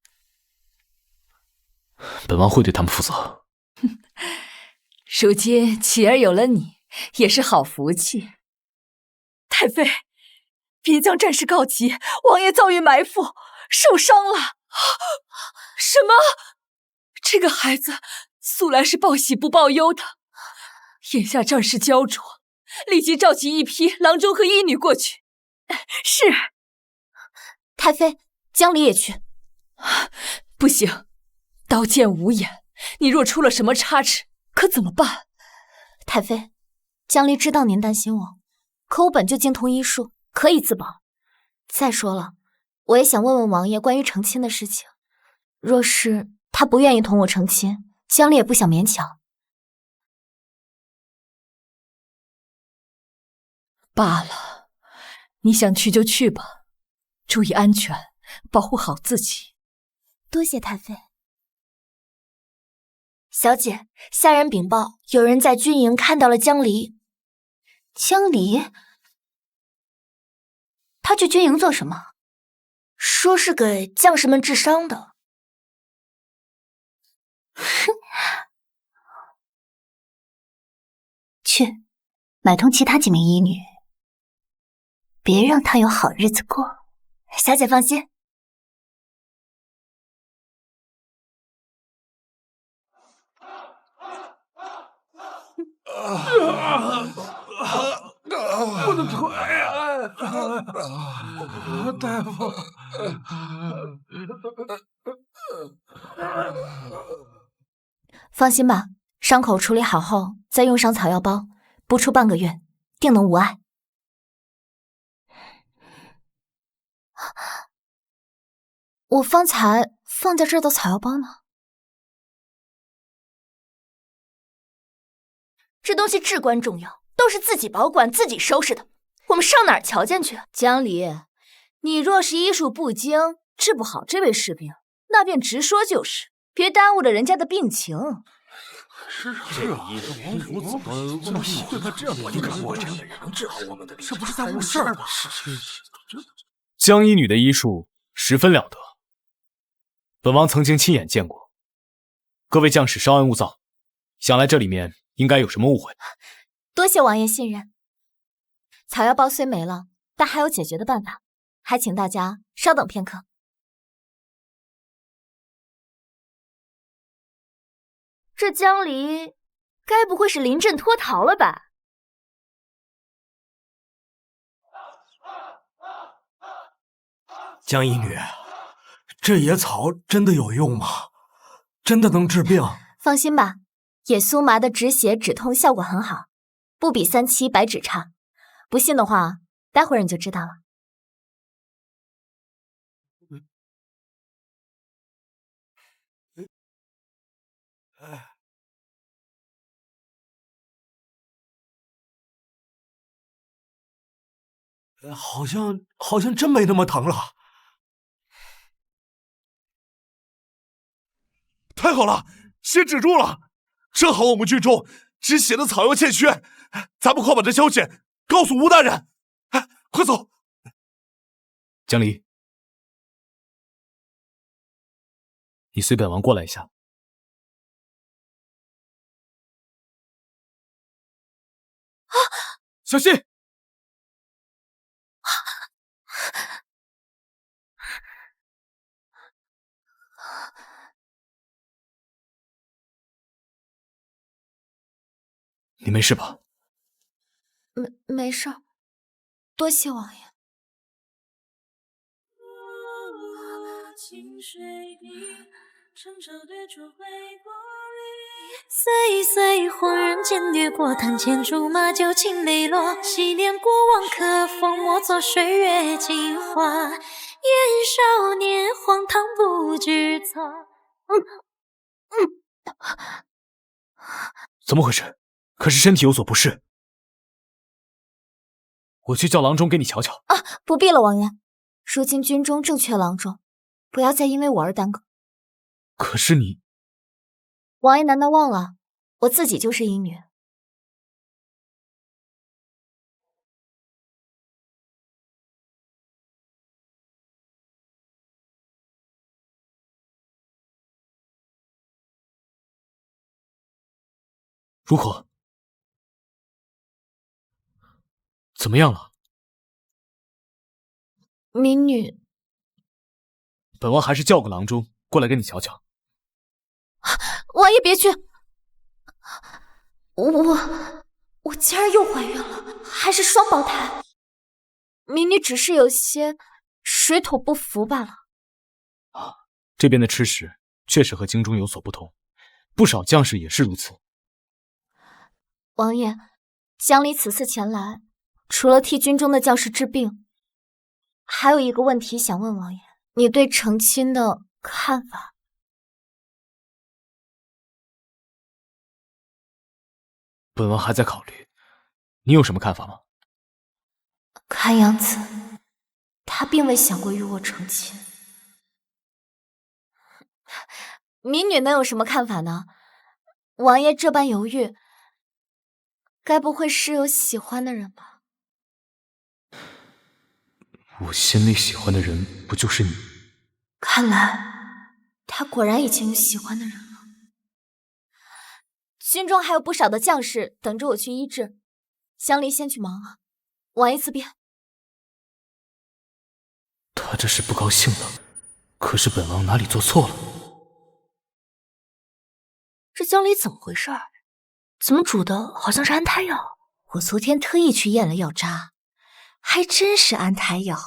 本王会对他们负责。如今启儿有了你，也是好福气。太妃，边疆战事告急，王爷遭遇埋伏，受伤了。什么？这个孩子素来是报喜不报忧的，眼下战事焦灼，立即召集一批郎中和医女过去。是。太妃，江离也去。不行，刀剑无眼，你若出了什么差池，可怎么办？太妃，江离知道您担心我，可我本就精通医术，可以自保。再说了，我也想问问王爷关于成亲的事情。若是他不愿意同我成亲，江离也不想勉强。罢了，你想去就去吧，注意安全，保护好自己。多谢太妃。小姐，下人禀报，有人在军营看到了江离。江离？他去军营做什么？说是给将士们治伤的。哼，去买通其他几名医女，别让他有好日子过。小姐放心。我的腿！大夫，放心吧，伤口处理好后，再用上草药包，不出半个月，定能无碍。我方才放在这儿的草药包呢？这东西至关重要，都是自己保管、自己收拾的，我们上哪儿瞧见去？江离，你若是医术不精，治不好这位士兵，那便直说就是，别耽误了人家的病情。是啊，王府怎么会把这样的人干过？这样的人能治好我们的病？这不是在误事儿吗？江医女的医术十分了得，本王曾经亲眼见过。各位将士稍安勿躁，想来这里面应该有什么误会。多谢王爷信任。草药包虽没了，但还有解决的办法，还请大家稍等片刻。这江离该不会是临阵脱逃了吧？江医女，这野草真的有用吗？真的能治病？放心吧，野苏麻的止血止痛效果很好，不比3七白芷差。不信的话，待会儿你就知道了。好像真没那么疼了。太好了，血止住了，正好我们军中止血的草药欠缺，咱们快把这消息告诉吴大人。快走！江离，你随本王过来一下。小心！你没事吧？没事，多谢王爷。清水底，长潮对着回过岁岁恍然间掠过，堂前竹马旧情梅落，昔年过往可否莫作岁月镜花，言少年荒唐不知错。怎么回事？可是身体有所不适？我去叫郎中给你瞧瞧。啊，不必了，王爷。如今军中正缺郎中，不要再因为我而耽搁。可是你，王爷难道忘了，我自己就是医女？如何？怎么样了？民女，本王还是叫个郎中过来跟你瞧瞧。王爷别去！我竟然又怀孕了，还是双胞胎。民女只是有些水土不服罢了。这边的吃食确实和京中有所不同，不少将士也是如此。王爷，江离此次前来，除了替军中的将士治病，还有一个问题想问王爷，你对成亲的看法？本王还在考虑，你有什么看法吗？看样子，他并未想过与我成亲。民女能有什么看法呢？王爷这般犹豫，该不会是有喜欢的人吧？我心里喜欢的人不就是你？看来他果然已经有喜欢的人了。军中还有不少的将士等着我去医治，江离先去忙了，王爷自便。他这是不高兴了，可是本王哪里做错了？这江离怎么回事？怎么煮的好像是安胎药？我昨天特意去验了药渣，还真是安胎药。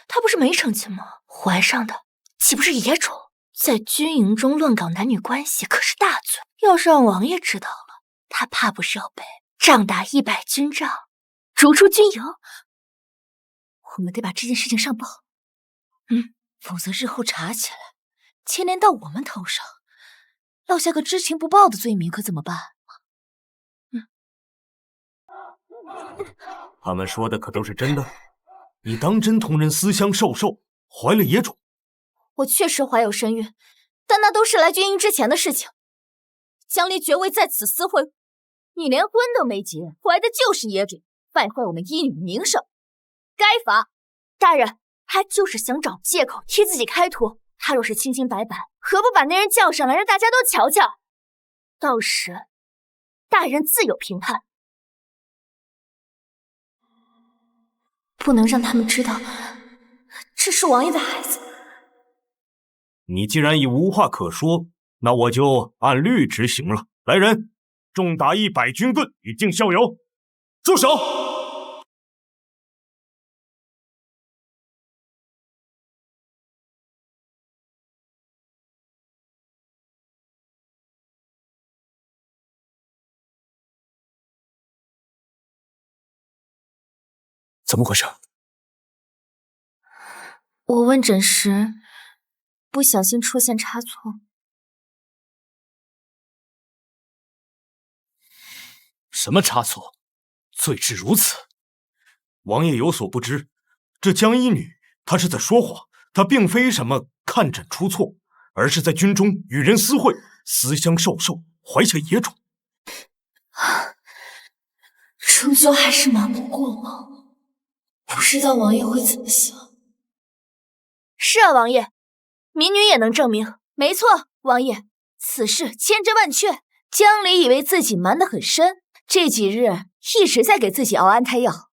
他不是没成亲吗？怀上的岂不是野种？在军营中乱搞男女关系可是大罪，要是让王爷知道了，他怕不是要被杖打100军杖，逐出军营。我们得把这件事情上报，否则日后查起来，牵连到我们头上，落下个知情不报的罪名，可怎么办？他们说的可都是真的？你当真同人私相授受，怀了野种？我确实怀有身孕，但那都是来军营之前的事情。江离绝未在此私会，你连婚都没结，怀的就是野种，败坏我们医女的名声，该罚。大人，他就是想找借口替自己开脱。他若是清清白白，何不把那人叫上来，让大家都瞧瞧？到时，大人自有评判。不能让他们知道，这是王爷的孩子。你既然已无话可说，那我就按律执行了。来人，重打100军棍以儆效尤。住手！怎么回事？我问诊时，不小心出现差错。什么差错？罪至如此？王爷有所不知，这江医女她是在说谎，她并非什么看诊出错，而是在军中与人私会，私相授受，怀下野种。终究还是瞒不过我，不知道王爷会怎么想。是啊，王爷，民女也能证明。没错，王爷，此事千真万确。江离以为自己瞒得很深，这几日一直在给自己熬安胎药。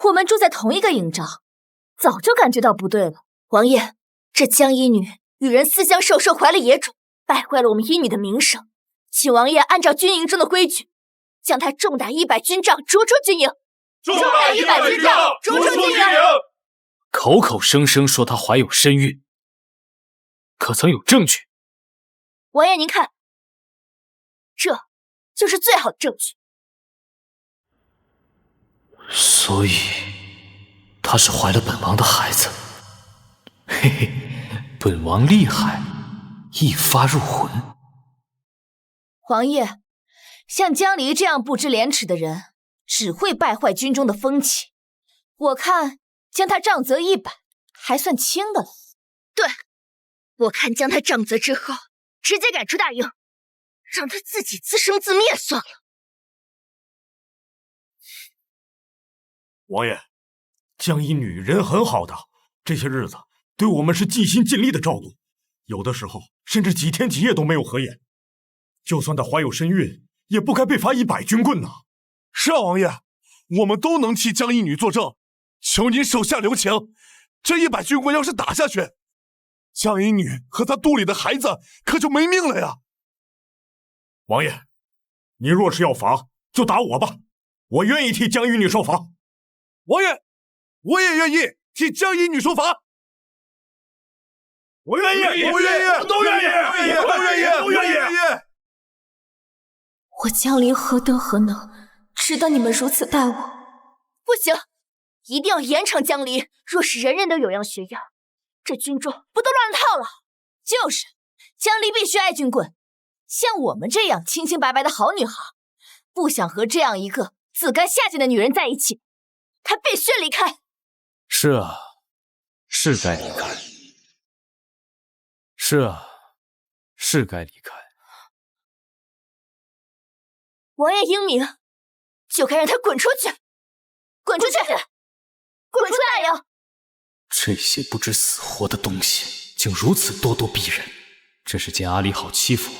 我们住在同一个营帐，早就感觉到不对了。王爷，这江医女与人私相授受，怀了野种，败坏了我们医女的名声，请王爷按照军营中的规矩，将她重打100军杖，逐出军营。重打100军杖，逐出军营。口口声声说她怀有身孕，可曾有证据？王爷您看，这就是最好的证据。所以，她是怀了本王的孩子。嘿嘿，本王厉害，一发入魂。皇爷，像江离这样不知廉耻的人，只会败坏军中的风气。我看将他杖责100，还算轻的了。对，我看将他杖责之后，直接赶出大营，让他自己自生自灭算了。王爷，江一女人很好的，这些日子对我们是尽心尽力的照顾，有的时候甚至几天几夜都没有合眼。就算她怀有身孕，也不该被罚100军棍呐。是啊，王爷，我们都能替江一女作证，求您手下留情。这100军棍要是打下去，江一女和她肚里的孩子可就没命了呀。王爷，你若是要罚，就打我吧，我愿意替江一女受罚。王爷，我也愿意替江一女受罚。我愿意，我愿意，都愿意，都愿意。我江离何德何能，值得你们如此待我？不行，一定要严惩江离。若是人人都有样学样，这军中不都乱了套了？就是，江离必须挨军棍。像我们这样清清白白的好女孩，不想和这样一个自甘下贱的女人在一起，她必须离开。是啊，是该离开。是啊，是该离开。王爷英明，就该让他滚出去，滚出去，滚出大营！这些不知死活的东西，竟如此咄咄逼人，这是见阿离好欺负，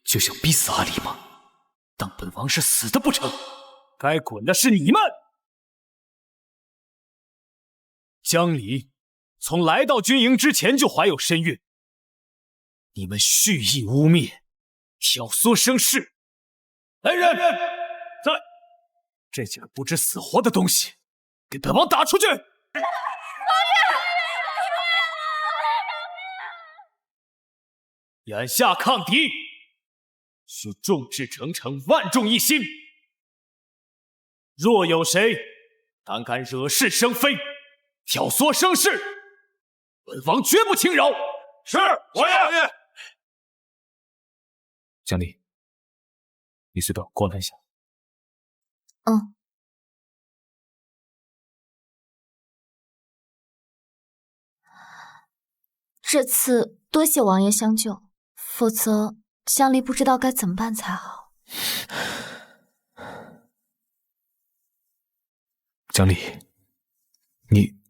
就想逼死阿离吗？当本王是死的不成？该滚的是你们！江离从来到军营之前就怀有身孕，你们蓄意污蔑，挑唆生事。来人，在！这几个不知死活的东西，给本王打出去！眼下抗敌，需众志成城，万众一心。若有谁胆敢惹是生非，挑唆生事，本王绝不轻饶。是，王爷。江离，你随便过来一下。嗯。这次多谢王爷相救，否则江离不知道该怎么办才好。江离，你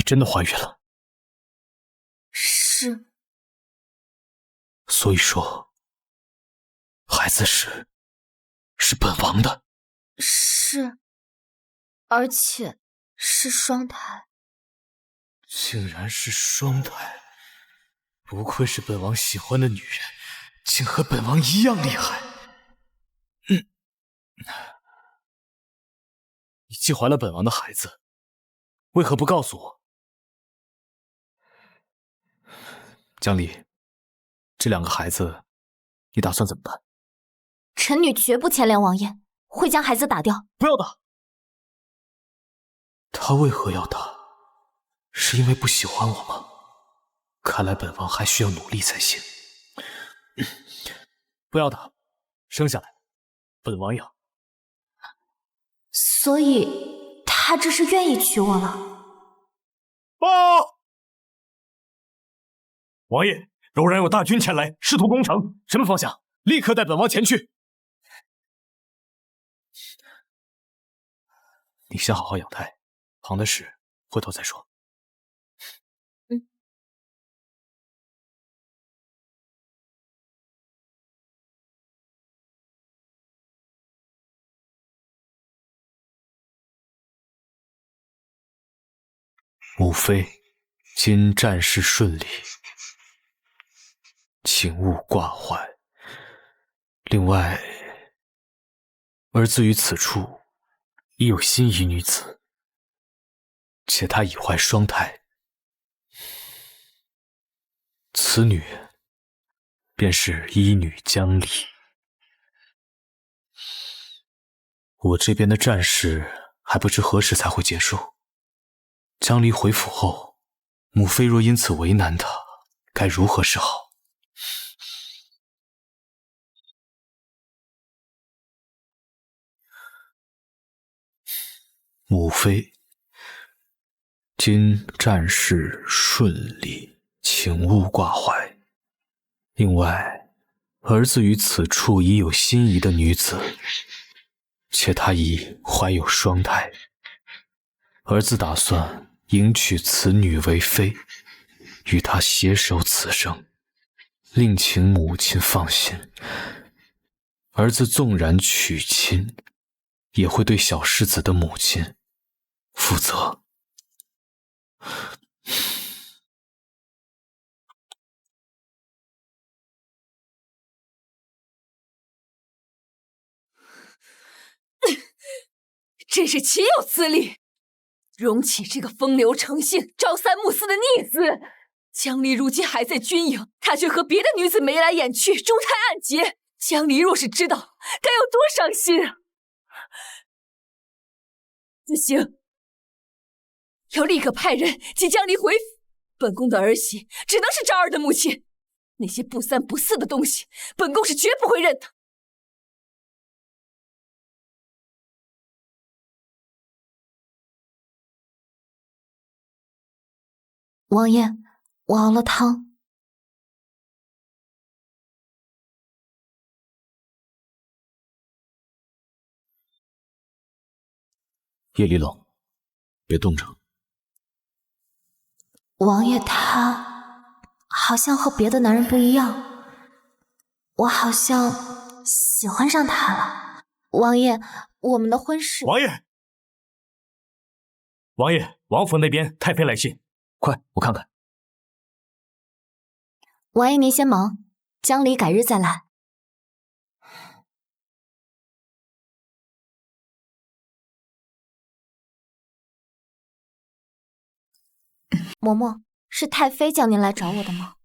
真的怀孕了？是。所以说，孩子是本王的。是，而且是双胎。竟然是双胎，不愧是本王喜欢的女人，竟和本王一样厉害。你既怀了本王的孩子，为何不告诉我？江离，这2个孩子，你打算怎么办？臣女绝不牵连王爷，会将孩子打掉。不要打！他为何要打？是因为不喜欢我吗？看来本王还需要努力才行。不要打，生下来，本王养。所以他这是愿意娶我了。王爷，柔然有大军前来，试图攻城。什么方向？立刻带本王前去。你先好好养胎，旁的事回头再说。母妃，今战事顺利，请勿挂怀。另外，儿子于此处已有心仪女子，且她已怀双胎，此女便是医女江离。我这边的战事还不知何时才会结束。江离回府后，母妃若因此为难他，该如何是好？母妃，今战事顺利，请勿挂怀。另外，儿子于此处已有心仪的女子，且她已怀有双胎。儿子打算迎娶此女为妃，与她携手此生，另请母亲放心。儿子纵然娶亲，也会对小世子的母亲负责。真是岂有此理！容起这个风流成性、朝三暮四的逆子！江离如今还在军营，他却和别的女子眉来眼去，中胎暗结。江离若是知道，该有多伤心啊！不行，要立刻派人接江离回府。本宫的儿媳只能是昭儿的母亲，那些不三不四的东西，本宫是绝不会认的。王爷，我熬了汤。夜里冷，别冻着。王爷他好像和别的男人不一样，我好像喜欢上他了。王爷，我们的婚事……王爷，王爷，王府那边太妃来信。快，我看看。王爷您先忙，江离改日再来。嬷嬷，是太妃叫您来找我的吗？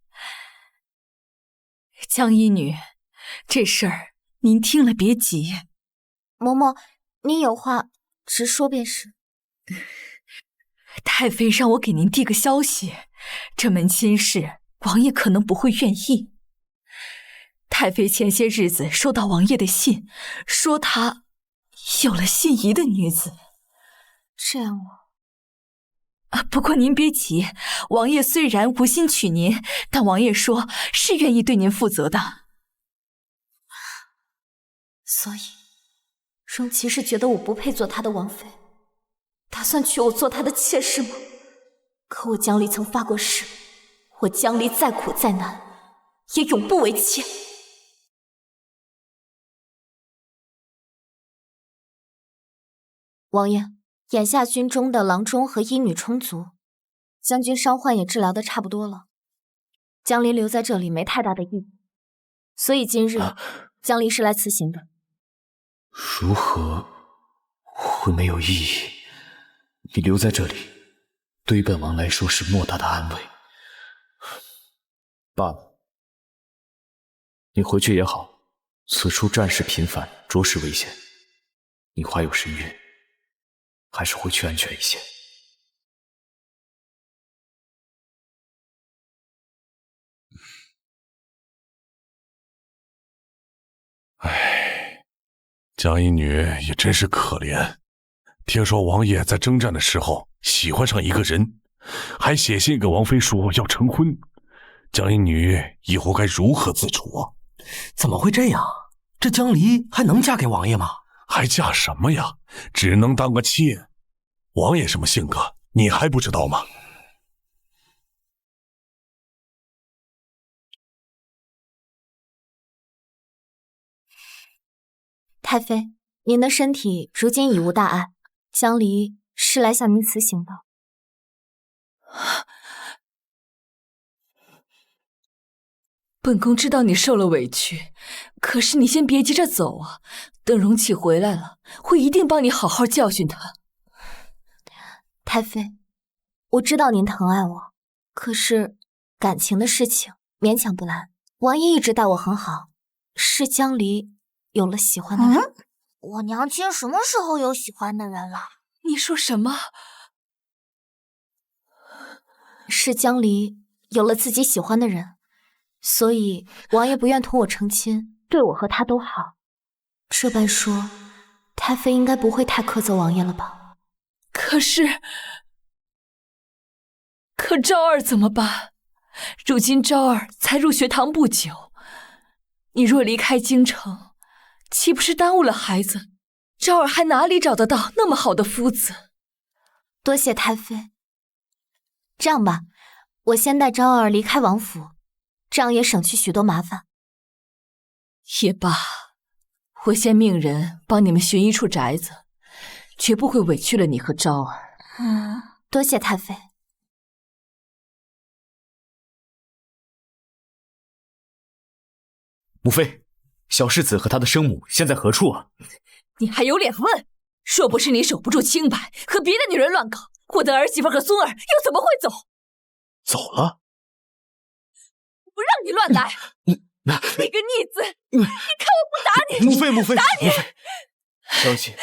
江一女，这事儿您听了别急。嬷嬷，您有话直说便是。太妃让我给您递个消息，这门亲事王爷可能不会愿意。太妃前些日子收到王爷的信，说她有了心仪的女子。这样不过您别急，王爷虽然无心娶您，但王爷说是愿意对您负责的。所以，荣琪是觉得我不配做他的王妃，打算娶我做他的妾室吗？可我江离曾发过誓，我江离再苦再难，也永不为妾。王爷，眼下军中的郎中和医女充足，将军伤患也治疗的差不多了，江离留在这里没太大的意义，所以今日江离是来辞行的。如何会没有意义？你留在这里，对于本王来说是莫大的安慰。罢了，你回去也好，此处战事频繁，着实危险。你怀有身孕，还是回去安全一些。唉，江一女也真是可怜。听说王爷在征战的时候喜欢上一个人，还写信给王妃说要成婚。江一女以后该如何自处啊？怎么会这样？这江离还能嫁给王爷吗？还嫁什么呀？只能当个妾。王爷什么性格，你还不知道吗？太妃，您的身体如今已无大碍，江离是来向您辞行的。本宫知道你受了委屈，可是你先别急着走啊，等荣启回来了，我一定帮你好好教训他。太妃，我知道您疼爱我，可是感情的事情勉强不来。王爷一直待我很好，是江离有了喜欢的人。我娘亲什么时候有喜欢的人了？你说什么？是江离有了自己喜欢的人，所以王爷不愿同我成亲，对我和他都好。这般说，太妃应该不会太苛责王爷了吧？可昭儿怎么办？如今昭儿才入学堂不久，你若离开京城，岂不是耽误了孩子？昭儿还哪里找得到那么好的夫子？多谢太妃。这样吧，我先带昭儿离开王府，这样也省去许多麻烦。也罢，我先命人帮你们寻一处宅子，绝不会委屈了你和昭儿。多谢太妃。母妃，小世子和他的生母现在何处啊？你还有脸问？若不是你守不住清白，和别的女人乱搞，我的儿媳妇和孙儿又怎么会走？走了？不让你乱来！你个逆子！你看我不打你！母妃，打你！行。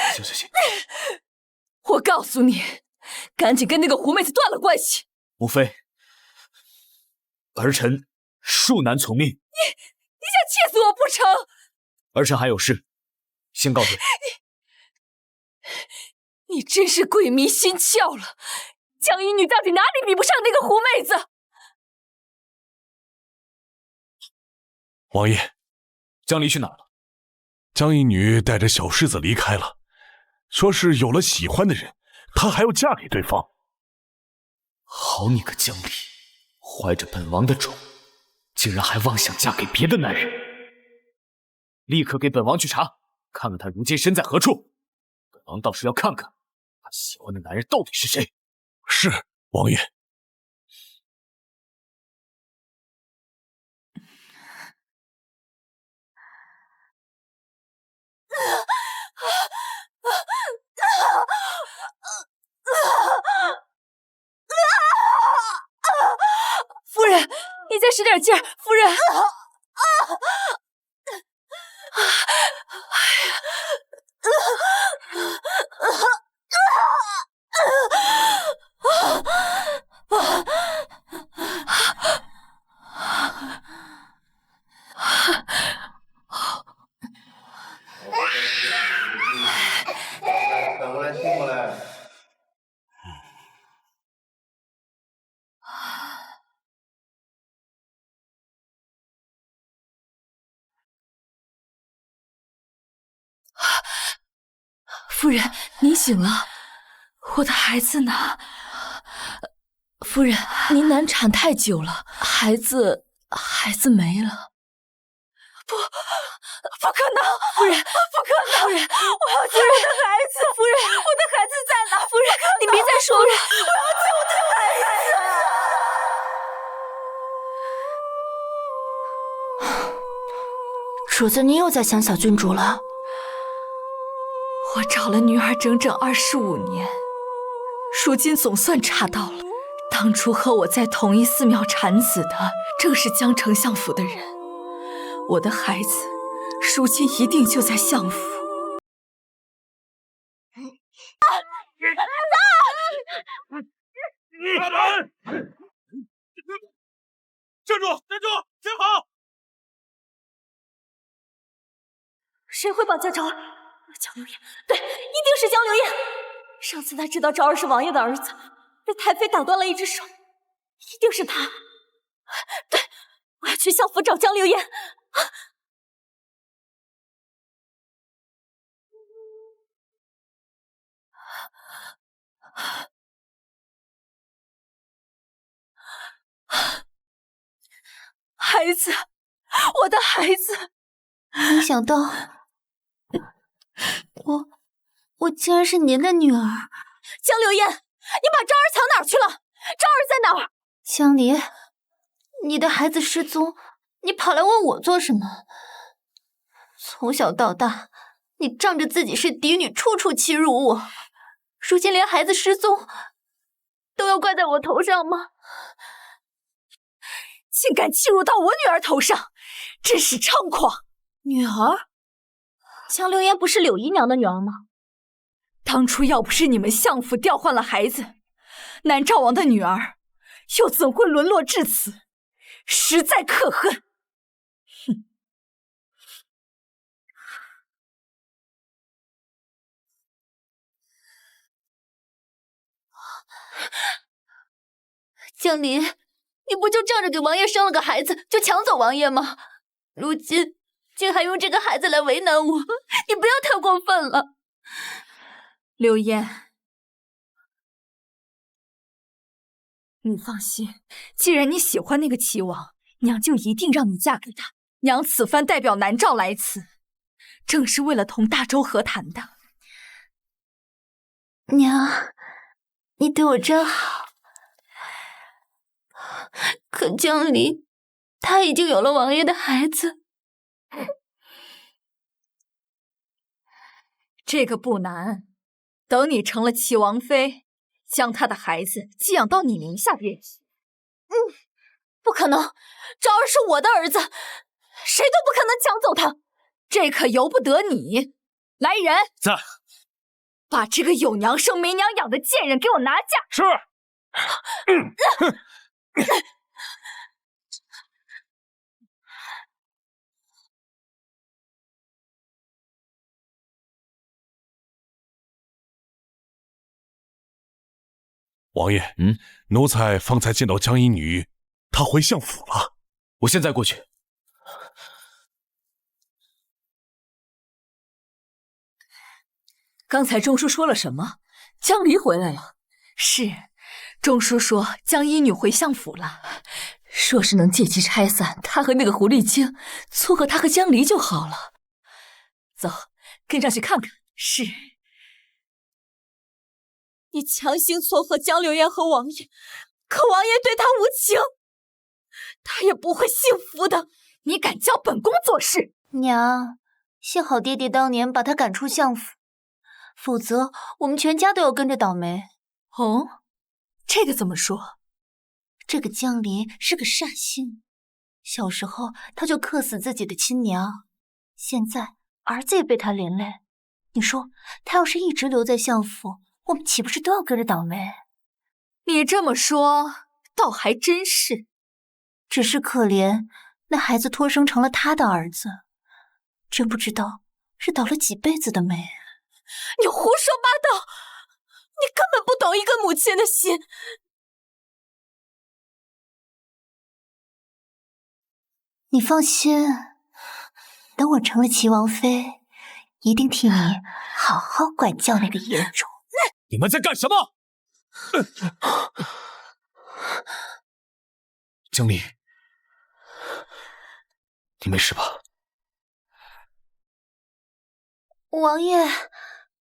我告诉你，赶紧跟那个狐妹子断了关系！母妃，儿臣恕难从命。你想气死我不成？儿臣还有事，先告退。你真是鬼迷心窍了！江一女到底哪里比不上那个狐妹子？王爷，江离去哪儿了？江一女带着小世子离开了，说是有了喜欢的人，她还要嫁给对方。好你个江离，怀着本王的种，竟然还妄想嫁给别的男人！立刻给本王去查，看看他如今身在何处。本王倒是要看看他喜欢的男人到底是谁。是，王爷。夫人，你再使点劲儿，夫人。夫人，您醒了，我的孩子呢？夫人，您难产太久了，孩子没了。不可能！夫人，不可能！夫人，我要救我的孩子！夫人，我的孩子在哪？夫人，你别再说了！我要救我的孩子！主子，你又在想小郡主了？我找了女儿整整25年，如今总算查到了，当初和我在同一寺庙产子的，正是江城相府的人。我的孩子，如今一定就在相府。站住！听好！谁会绑架昭儿？江流言，对，一定是江流言。上次他知道昭儿是王爷的儿子，被太妃打断了一只手，一定是他。对，我要去相府找江流言。孩子，我的孩子！没想到，我竟然是您的女儿。江流言，你把昭儿藏哪儿去了？昭儿在哪儿？江离，你的孩子失踪，你跑来问我做什么？从小到大，你仗着自己是嫡女，处处欺辱我，如今连孩子失踪都要怪在我头上吗？竟敢欺辱到我女儿头上，真是猖狂！女儿？江流言不是柳姨娘的女儿吗？当初要不是你们相府调换了孩子，南诏王的女儿又怎会沦落至此？实在可恨！哼！江离，你不就仗着给王爷生了个孩子就抢走王爷吗？如今竟还用这个孩子来为难我，你不要太过分了。流言，你放心，既然你喜欢那个齐王，娘就一定让你嫁给他。娘此番代表南诏来此，正是为了同大周和谈的。娘，你对我真好。可江离，他已经有了王爷的孩子。这个不难，等你成了齐王妃，将他的孩子寄养到你名下便是。不可能，昭儿是我的儿子，谁都不可能抢走他。这可由不得你。来人，在，把这个有娘生没娘养的贱人给我拿下。是。王爷，奴才方才见到江一女，她回相府了。我现在过去。刚才钟叔说了什么？江离回来了。是，钟叔说江一女回相府了，说是能借机拆散他和那个狐狸精，撮合他和江离就好了。走，跟上去看看。是。你强行撮合江流言和王爷，可王爷对他无情，他也不会幸福的。你敢教本宫做事？娘，幸好爹爹当年把他赶出相府，否则我们全家都要跟着倒霉。哦，这个怎么说？这个江离是个煞星，小时候他就克死自己的亲娘，现在儿子也被他连累。你说他要是一直留在相府，我们岂不是都要跟着倒霉？你这么说，倒还真是。只是可怜那孩子托生成了他的儿子，真不知道是倒了几辈子的霉。你胡说八道！你根本不懂一个母亲的心。你放心，等我成了齐王妃，一定替你好好管教那个野种。你们在干什么？江离，你没事吧？王爷，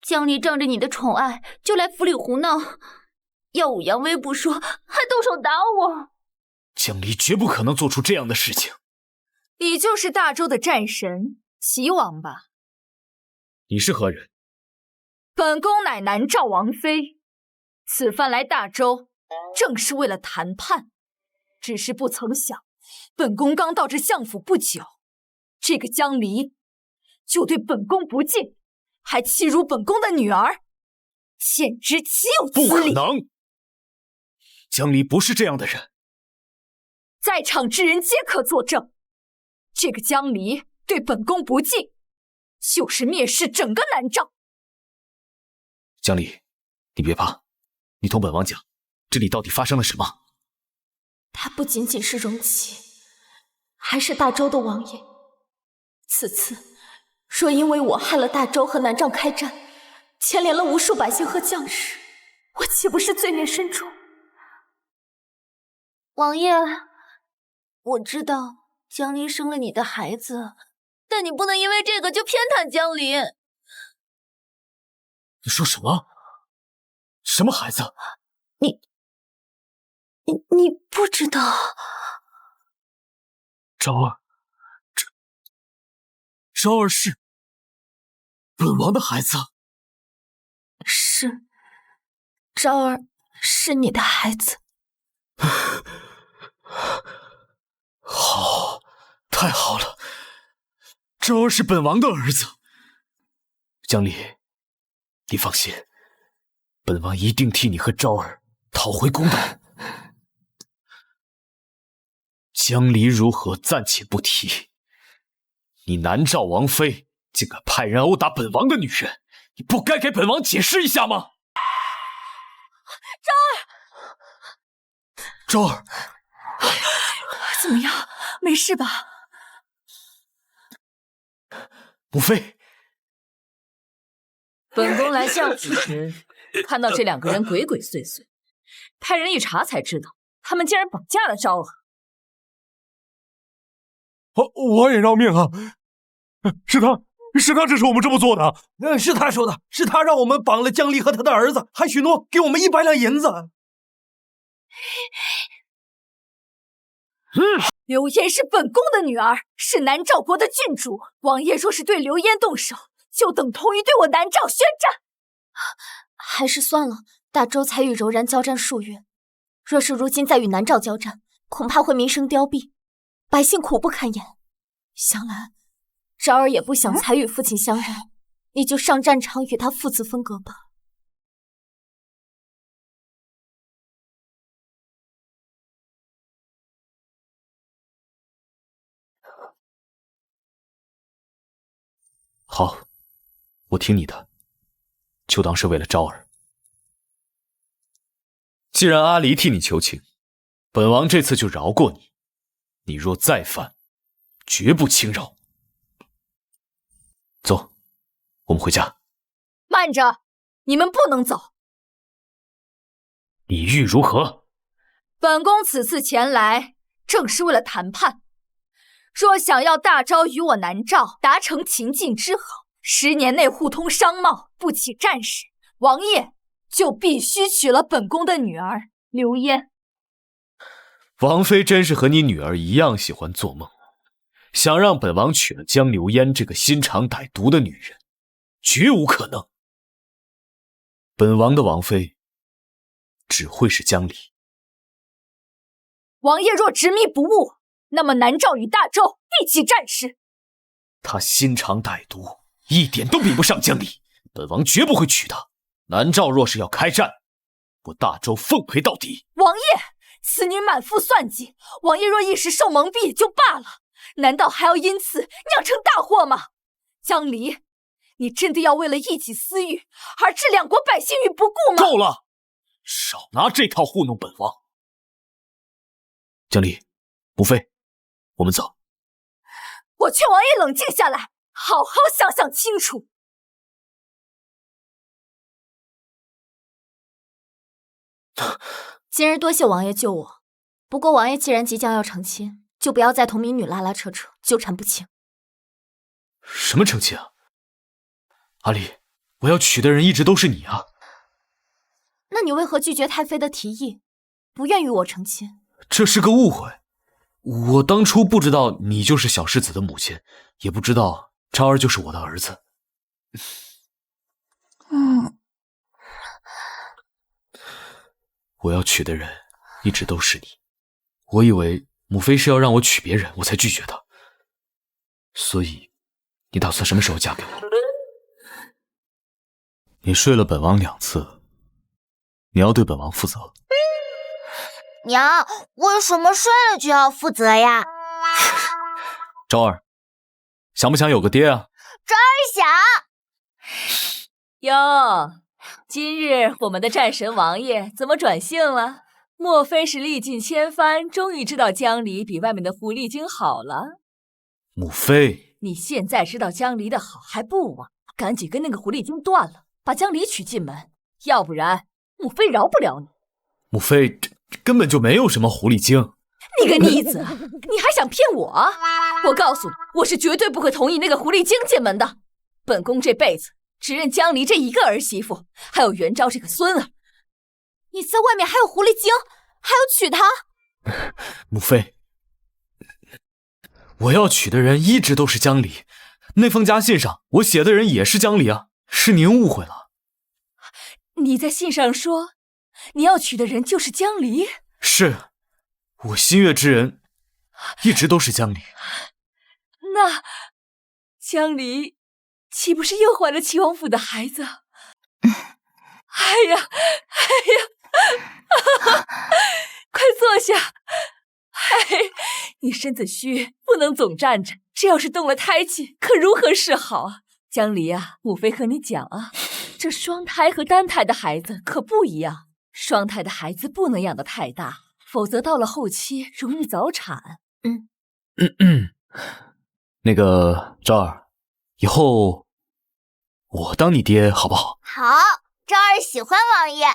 江离仗着你的宠爱就来府里胡闹，耀武扬威不说，还动手打我。江离绝不可能做出这样的事情。你就是大周的战神齐王吧？你是何人？本宫乃南诏王妃，此番来大周，正是为了谈判。只是不曾想，本宫刚到这相府不久，这个江离就对本宫不敬，还欺辱本宫的女儿，简直岂有此理！不可能，江离不是这样的人。在场之人皆可作证，这个江离对本宫不敬，就是蔑视整个南诏。江离，你别怕，你同本王讲，这里到底发生了什么？他不仅仅是荣启，还是大周的王爷。此次若因为我害了大周和南诏开战，牵连了无数百姓和将士，我岂不是罪孽深重？王爷，我知道江离生了你的孩子，但你不能因为这个就偏袒江离。你说什么？什么孩子？你不知道？昭儿，昭儿是本王的孩子。是，昭儿是你的孩子。好，太好了！昭儿是本王的儿子，江离，你放心，本王一定替你和昭儿讨回公道。江离如何暂且不提，你南诏王妃竟敢派人殴打本王的女人，你不该给本王解释一下吗？昭儿，昭儿，怎么样？没事吧？母妃，本宫来相府时，看到这两个人鬼鬼祟祟，派人一查才知道，他们竟然绑架了昭儿。王爷饶命啊！是他指使我们这么做的。是他说的，是他让我们绑了江离和他的儿子，还许诺给我们100两银子。刘嫣是本宫的女儿，是南诏国的郡主。王爷若是对刘嫣动手，就等同于对我南诏宣战。还是算了，大周才与柔然交战数月，若是如今再与南诏交战，恐怕会民生凋敝，百姓苦不堪言。想来，昭儿也不想才与父亲相认，你就上战场与他父子分隔吧。好，我听你的，就当是为了昭儿。既然阿离替你求情，本王这次就饶过你。你若再犯，绝不轻饶。走，我们回家。慢着，你们不能走。你欲如何？本宫此次前来，正是为了谈判。若想要大昭与我南诏达成秦晋之好，10年内互通商贸，不起战事，王爷就必须娶了本宫的女儿刘嫣。王妃真是和你女儿一样喜欢做梦，想让本王娶了江流嫣这个心肠歹毒的女人，绝无可能。本王的王妃只会是江离。王爷若执迷不悟，那么南诏与大周一起战事。他心肠歹毒，一点都比不上江离，本王绝不会娶她。南诏若是要开战，我大周奉陪到底。王爷，此女满腹算计，王爷若一时受蒙蔽就罢了，难道还要因此酿成大祸吗？江离，你真的要为了一己私欲而置两国百姓于不顾吗？够了，少拿这套糊弄本王。江离，母妃，我们走。我劝王爷冷静下来，好好想想清楚。今日多谢王爷救我，不过王爷既然即将要成亲，就不要再同民女拉拉扯扯，纠缠不清。什么成亲啊？阿离，我要娶的人一直都是你啊。那你为何拒绝太妃的提议，不愿与我成亲？这是个误会，我当初不知道你就是小世子的母亲，也不知道昭儿就是我的儿子。我要娶的人一直都是你，我以为母妃是要让我娶别人，我才拒绝的。所以，你打算什么时候嫁给我？你睡了本王2次，你要对本王负责。娘，为什么睡了就要负责呀？昭儿，想不想有个爹啊？昭儿想。哟，今日我们的战神王爷怎么转性了？莫非是历尽千帆，终于知道江离比外面的狐狸精好了？母妃，你现在知道江离的好还不晚，赶紧跟那个狐狸精断了，把江离娶进门，要不然母妃饶不了你。母妃，这根本就没有什么狐狸精。你个逆子，你还想骗我？我告诉你，我是绝对不会同意那个狐狸精进门的。本宫这辈子只认江离这一个儿媳妇，还有元昭这个孙儿。你在外面还有狐狸精，还要娶她？母妃，我要娶的人一直都是江离，那封家信上我写的人也是江离啊，是您误会了。你在信上说你要娶的人就是江离？是，我心悦之人一直都是江离。那江离岂不是又怀了齐王府的孩子？哎呀，快坐下。你身子虚，不能总站着，这要是动了胎气，可如何是好啊？江离啊，母妃和你讲啊，这双胎和单胎的孩子可不一样，双胎的孩子不能养得太大，否则到了后期容易早产。那个昭儿，以后我当你爹好不好？好，昭儿喜欢王爷，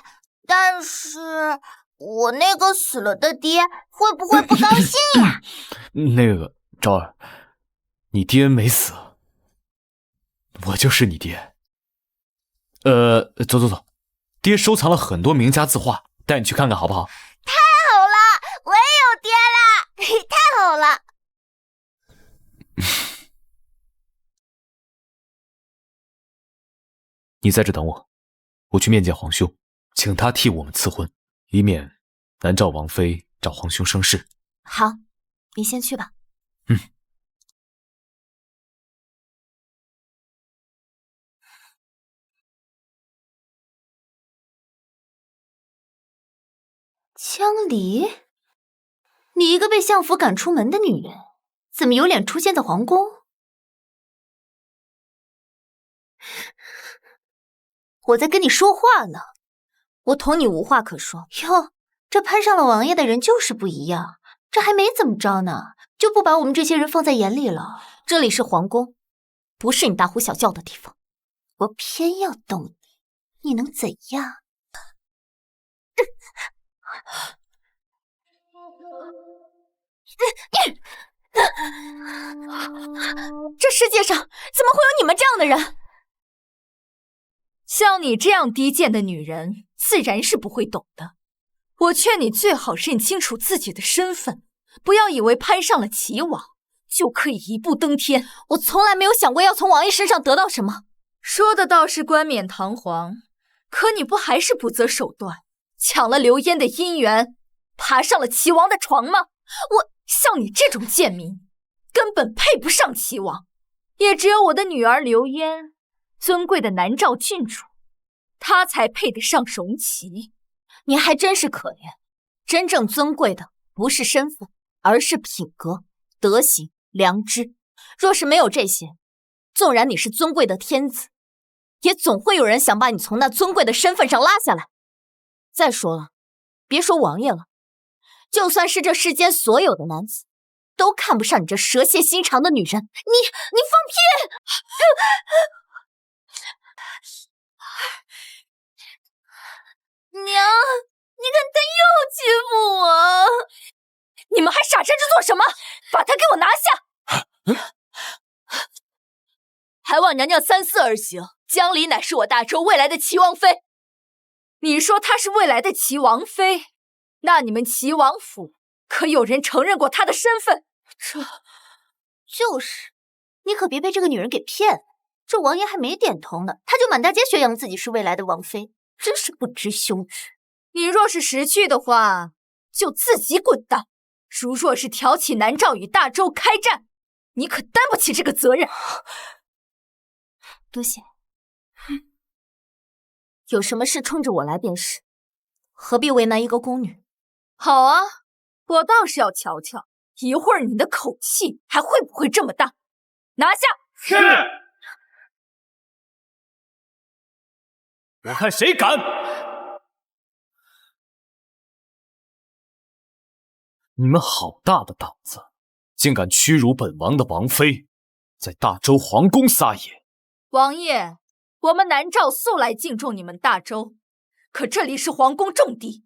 但是我那个死了的爹会不会不高兴呀？那个昭儿，你爹没死，我就是你爹。走，爹收藏了很多名家字画，带你去看看好不好？太好了，我也有爹了，太好了。你在这等我，我去面见皇兄，请他替我们赐婚，以免南诏王妃找皇兄生事。好，你先去吧。江离，你一个被相府赶出门的女人，怎么有脸出现在皇宫？我在跟你说话呢，我同你无话可说。哟，这攀上了王爷的人就是不一样，这还没怎么着呢，就不把我们这些人放在眼里了。这里是皇宫，不是你大呼小叫的地方。我偏要动你，你能怎样？这世界上怎么会有你们这样的人？像你这样低贱的女人，自然是不会懂的。我劝你最好认清楚自己的身份，不要以为攀上了齐王就可以一步登天。我从来没有想过要从王爷身上得到什么。说的倒是冠冕堂皇，可你不还是不择手段，抢了刘嫣的姻缘，爬上了齐王的床吗？像你这种贱民，根本配不上齐王，也只有我的女儿刘嫣，尊贵的南诏郡主，她才配得上荣齐。你还真是可怜，真正尊贵的不是身份，而是品格、德行、良知。若是没有这些，纵然你是尊贵的天子，也总会有人想把你从那尊贵的身份上拉下来。再说了，别说王爷了，就算是这世间所有的男子，都看不上你这蛇蝎心肠的女人。你放屁！娘，你看他又欺负我！你们还傻站着做什么？把他给我拿下！还望娘娘三思而行。江离乃是我大周未来的齐王妃，你说她是未来的齐王妃，那你们齐王府可有人承认过她的身份？就是，你可别被这个女人给骗了。这王爷还没点头呢，他就满大街宣扬自己是未来的王妃，真是不知羞耻。你若是识趣的话，就自己滚蛋；如若是挑起南诏与大周开战，你可担不起这个责任。多谢。有什么事冲着我来便是，何必为难一个宫女？好啊，我倒是要瞧瞧，一会儿你的口气还会不会这么大？拿下！是。我看谁敢！你们好大的胆子，竟敢屈辱本王的王妃，在大周皇宫撒野！王爷，我们南诏素来敬重你们大周，可这里是皇宫重地，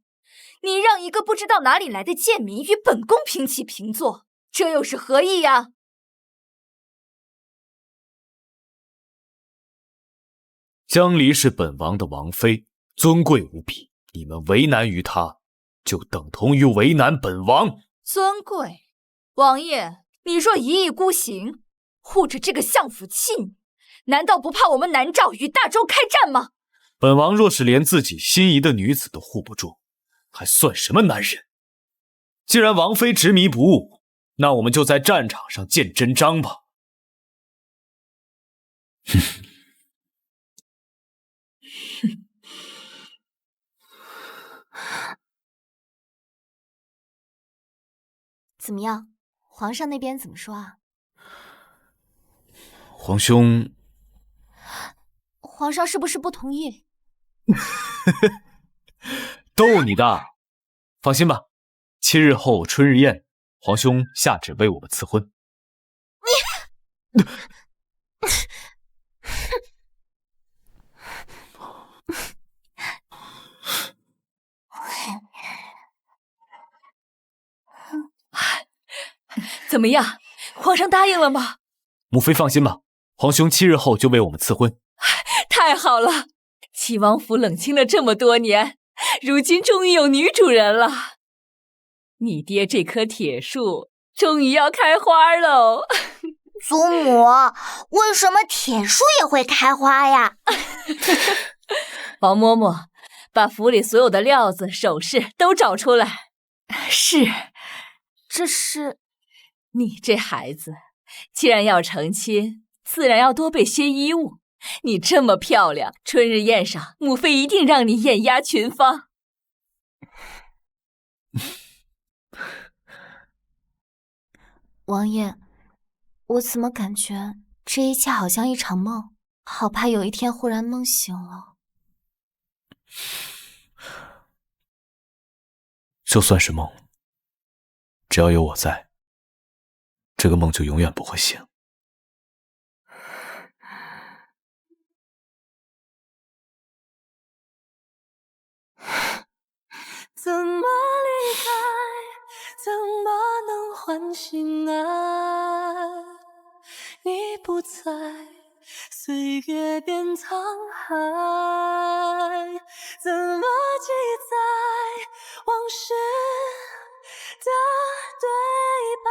你让一个不知道哪里来的贱民与本宫平起平坐，这又是何意呀？江离是本王的王妃，尊贵无比，你们为难于她，就等同于为难本王。尊贵，王爷，你若一意孤行，护着这个相府弃女，难道不怕我们南诏与大周开战吗？本王若是连自己心仪的女子都护不住，还算什么男人？既然王妃执迷不悟，那我们就在战场上见真章吧。怎么样？皇上那边怎么说啊？皇兄，皇上是不是不同意？逗你的，放心吧，7日后春日宴，皇兄下旨为我们赐婚。你，怎么样？皇上答应了吗？母妃放心吧，皇兄7日后就为我们赐婚。太好了！齐王府冷清了这么多年，如今终于有女主人了。你爹这棵铁树终于要开花喽！祖母，为什么铁树也会开花呀？王嬷嬷，把府里所有的料子、首饰都找出来。是，这是……你这孩子，既然要成亲，自然要多备些衣物。你这么漂亮，春日宴上，母妃一定让你艳压群芳。王爷，我怎么感觉这一切好像一场梦？好怕有一天忽然梦醒了。就算是梦，只要有我在，这个梦就永远不会醒。怎么离开？怎么能唤醒爱？你不在，岁月变沧海。怎么记载往事的对白？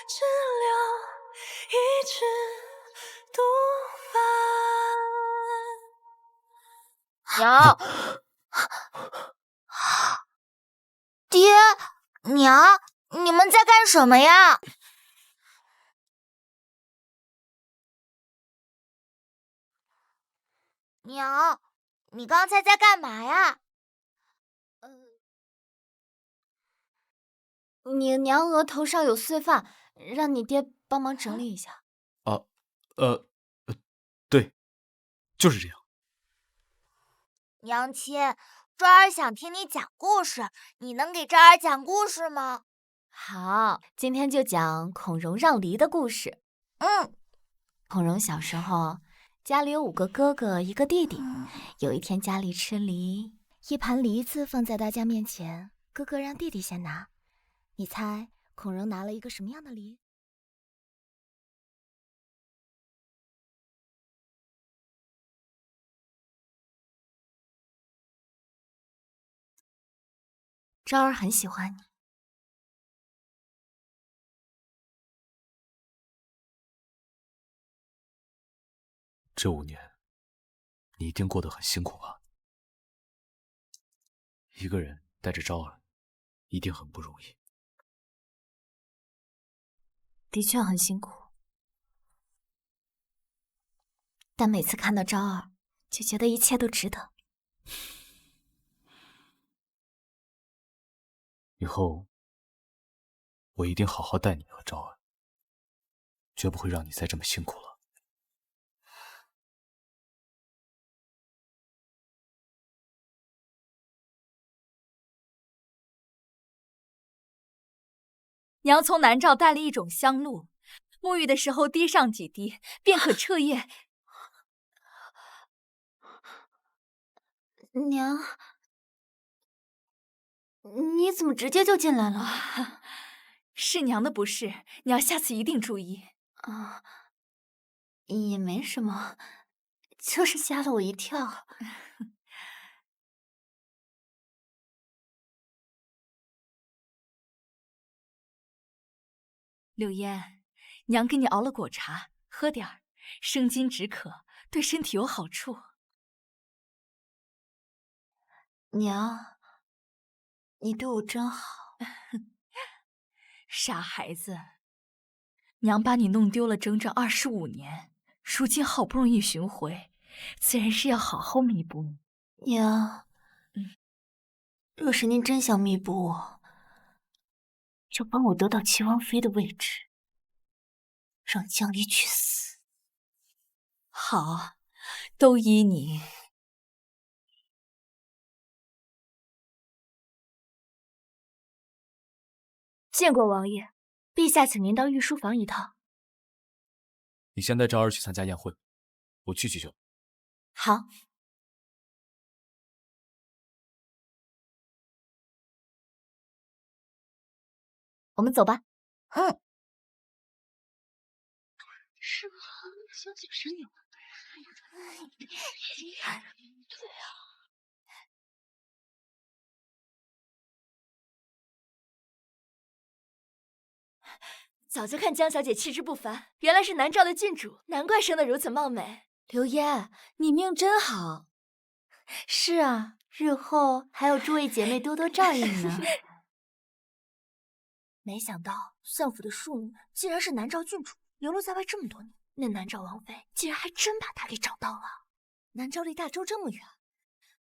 只留一纸独白。娘，爹娘，你们在干什么呀？娘，你刚才在干嘛呀？你娘额头上有碎发，让你爹帮忙整理一下。对，就是这样。娘亲，昭儿想听你讲故事，你能给昭儿讲故事吗？好，今天就讲孔融让梨的故事。孔融小时候，家里有5个哥哥，1个弟弟。有一天家里吃梨，一盘梨子放在大家面前，哥哥让弟弟先拿。你猜孔融拿了一个什么样的梨？昭儿很喜欢你。这5年，你一定过得很辛苦吧？一个人带着昭儿，一定很不容易。的确很辛苦，但每次看到昭儿，就觉得一切都值得。以后，我一定好好待你和昭儿，绝不会让你再这么辛苦了。娘从南诏带了一种香露，沐浴的时候滴上几滴，便可彻夜。娘，你怎么直接就进来了？是娘的不是，娘下次一定注意。也没什么，就是吓了我一跳。柳烟，娘给你熬了果茶，喝点儿，生津止渴，对身体有好处。娘，你对我真好。傻孩子，娘把你弄丢了整整25年，如今好不容易寻回，自然是要好好弥补。娘，若是您真想弥补我，就帮我得到齐王妃的位置，让江离去死。好，都依你。见过王爷，陛下请您到御书房一趟。你先带昭儿去参加宴会，我去就。好。我们走吧。是吗？小姐是有。对啊。早就看江小姐气质不凡，原来是南诏的郡主，难怪生得如此貌美。刘嫣，你命真好。是啊，日后还有诸位姐妹多多照应呢。没想到相府的庶女竟然是南诏郡主，流落在外这么多年，那南诏王妃竟然还真把她给找到了。南诏离大周这么远，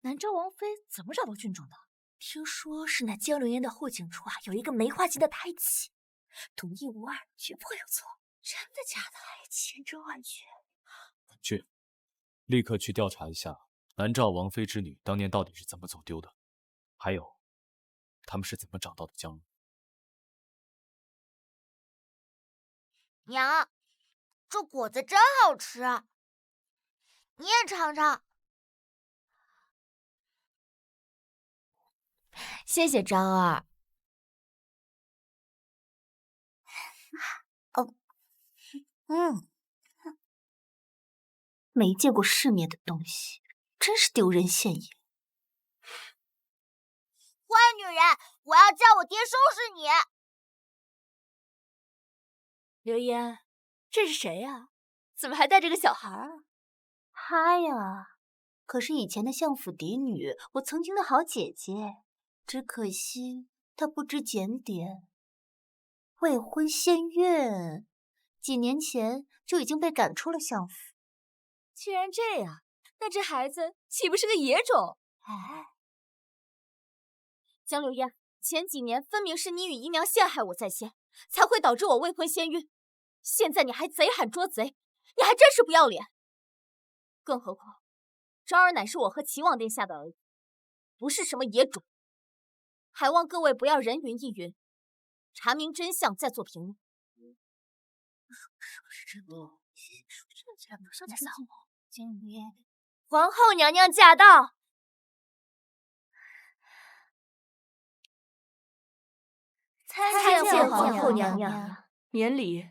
南诏王妃怎么找到郡主的？听说是那江流烟的后颈处有一个梅花级的胎记，独一无二，绝不会有错。真的假的？千真万确。去，立刻去调查一下南诏王妃之女当年到底是怎么走丢的，还有，他们是怎么找到的江。娘，这果子真好吃，你也尝尝。谢谢昭儿。没见过世面的东西，真是丢人现眼。坏女人，我要叫我爹收拾你！刘嫣，这是谁呀？怎么还带着个小孩啊？她呀，可是以前的相府嫡女，我曾经的好姐姐。只可惜她不知检点，未婚先孕，几年前就已经被赶出了相府。既然这样，那这孩子岂不是个野种？哎，江流烟，前几年分明是你与姨娘陷害我在先，才会导致我未婚先孕。现在你还贼喊捉贼，你还真是不要脸。更何况，昭儿乃是我和齐王殿下的儿子，不是什么野种。还望各位不要人云亦云，查明真相再做评论。是不是真的？说点撒谎。皇后娘娘驾到！参见皇后娘娘，免礼。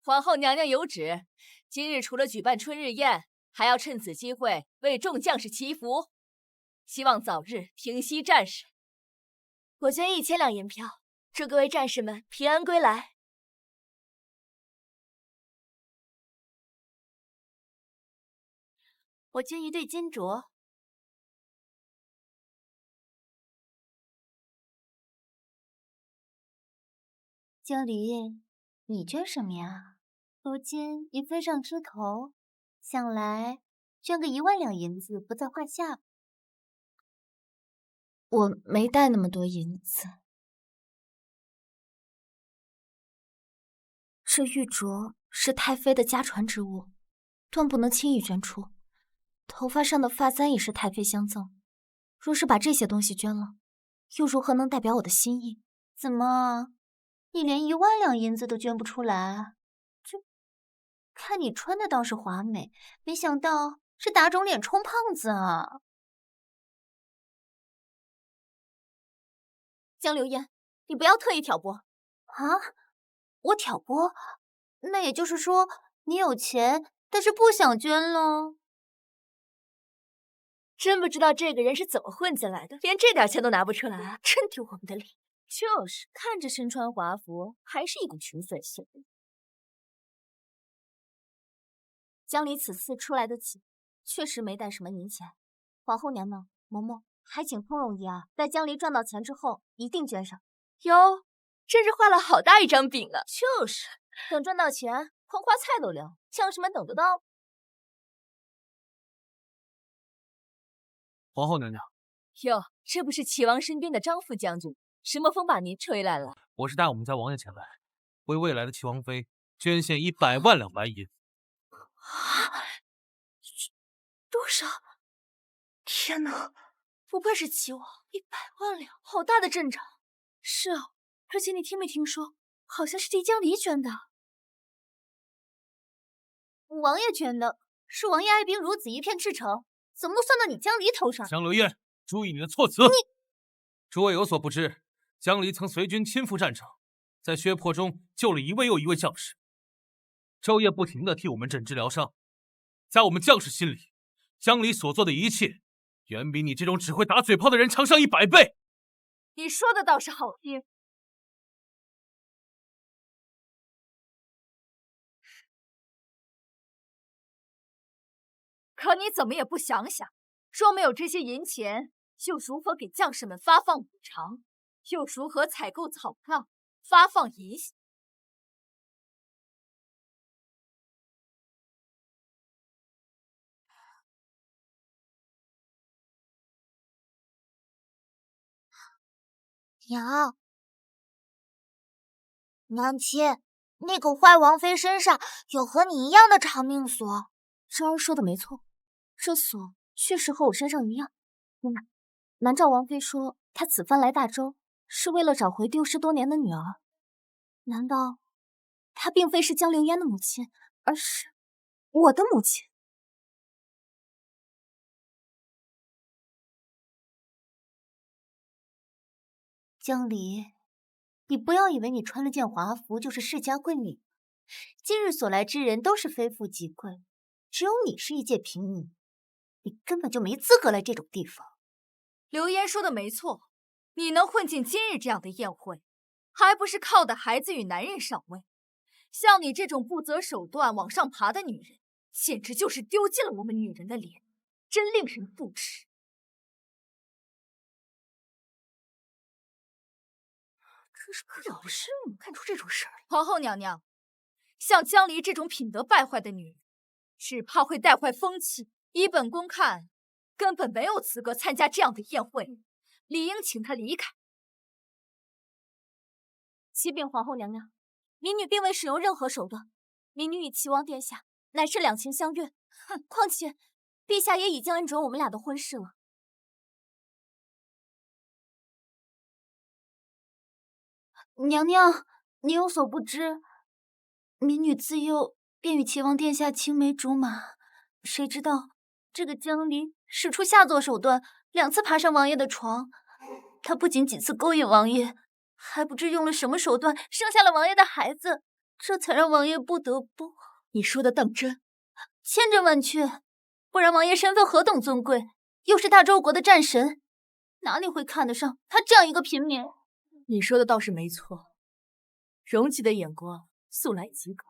皇后娘娘有旨，今日除了举办春日宴，还要趁此机会为众将士祈福，希望早日平息战事。我捐1000两银票，祝各位战士们平安归来。我捐1对金镯。江离，你捐什么呀？如今你飞上枝头，想来捐个1万两银子不在话下。我没带那么多银子。这玉镯是太妃的家传之物，断不能轻易捐出。头发上的发簪也是太妃相赠，若是把这些东西捐了，又如何能代表我的心意？怎么，你连1万两银子都捐不出来？这，看你穿的倒是华美，没想到是打肿脸充胖子啊！江流烟，你不要特意挑拨啊！我挑拨？那也就是说，你有钱，但是不想捐喽？真不知道这个人是怎么混进来的，连这点钱都拿不出来，真丢我们的脸。就是看着身穿华服，还是一股穷酸劲。江离此次出来的急，确实没带什么银钱。皇后娘娘、嬷嬷，还请通融一二，待江离赚到钱之后，一定捐上。哟，真是画了好大一张饼啊！就是，等赚到钱，黄花菜都凉，将士们等得到？皇后娘娘，哟，这不是齐王身边的张副将军，什么风把您吹来了？我是带我们家王爷前来，为未来的齐王妃捐献100万两白银。多少？天哪，不愧是齐王，100万两，好大的阵仗。是啊，而且你听没听说，好像是狄江离捐的。王爷捐的，是王爷爱兵如子，一片赤诚，怎么能算到你江离头上？江流燕，注意你的措辞！诸位有所不知，江离曾随军亲赴战场，在血泊中救了一位又一位将士，昼夜不停地替我们诊治疗伤。在我们将士心里，江离所做的一切，远比你这种只会打嘴炮的人强上100倍。你说的倒是好听。可你怎么也不想想，若没有这些银钱，又如何给将士们发放补偿？又如何采购草料、发放银饷？娘亲，那个坏王妃身上有和你一样的长命锁。昭儿说的没错，这锁确实和我身上一样。南诏王妃说，她此番来大周是为了找回丢失多年的女儿。难道她并非是江流烟的母亲，而是我的母亲？江离，你不要以为你穿了件华服就是世家贵女，今日所来之人都是非富即贵，只有你是一介平民，你根本就没资格来这种地方。流言说的没错，你能混进今日这样的宴会，还不是靠的孩子与男人上位？像你这种不择手段往上爬的女人，简直就是丢尽了我们女人的脸，真令人不齿。真是可了不是你干出这种事儿来。皇后娘娘，像江离这种品德败坏的女人，只怕会带坏风气。依本宫看，根本没有资格参加这样的宴会，理应请她离开。启禀皇后娘娘，民女并未使用任何手段，民女与齐王殿下乃是两情相悦。况且，陛下也已经恩准我们俩的婚事了。娘娘，你有所不知，民女自幼便与齐王殿下青梅竹马，谁知道这个江离使出下作手段，2次爬上王爷的床。他不仅几次勾引王爷，还不知用了什么手段生下了王爷的孩子，这才让王爷不得不……你说的当真？千真万确，不然王爷身份何等尊贵，又是大周国的战神，哪里会看得上他这样一个平民？你说的倒是没错，容吉的眼光素来极高。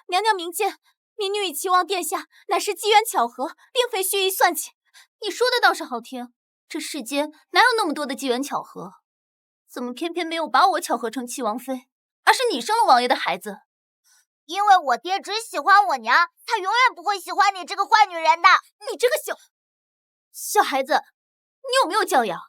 娘娘明鉴，民女与齐王殿下乃是机缘巧合，并非蓄意算计。你说的倒是好听，这世间哪有那么多的机缘巧合？怎么偏偏没有把我巧合成齐王妃，而是你生了王爷的孩子？因为我爹只喜欢我娘，他永远不会喜欢你这个坏女人的。你这个小孩子，你有没有教养？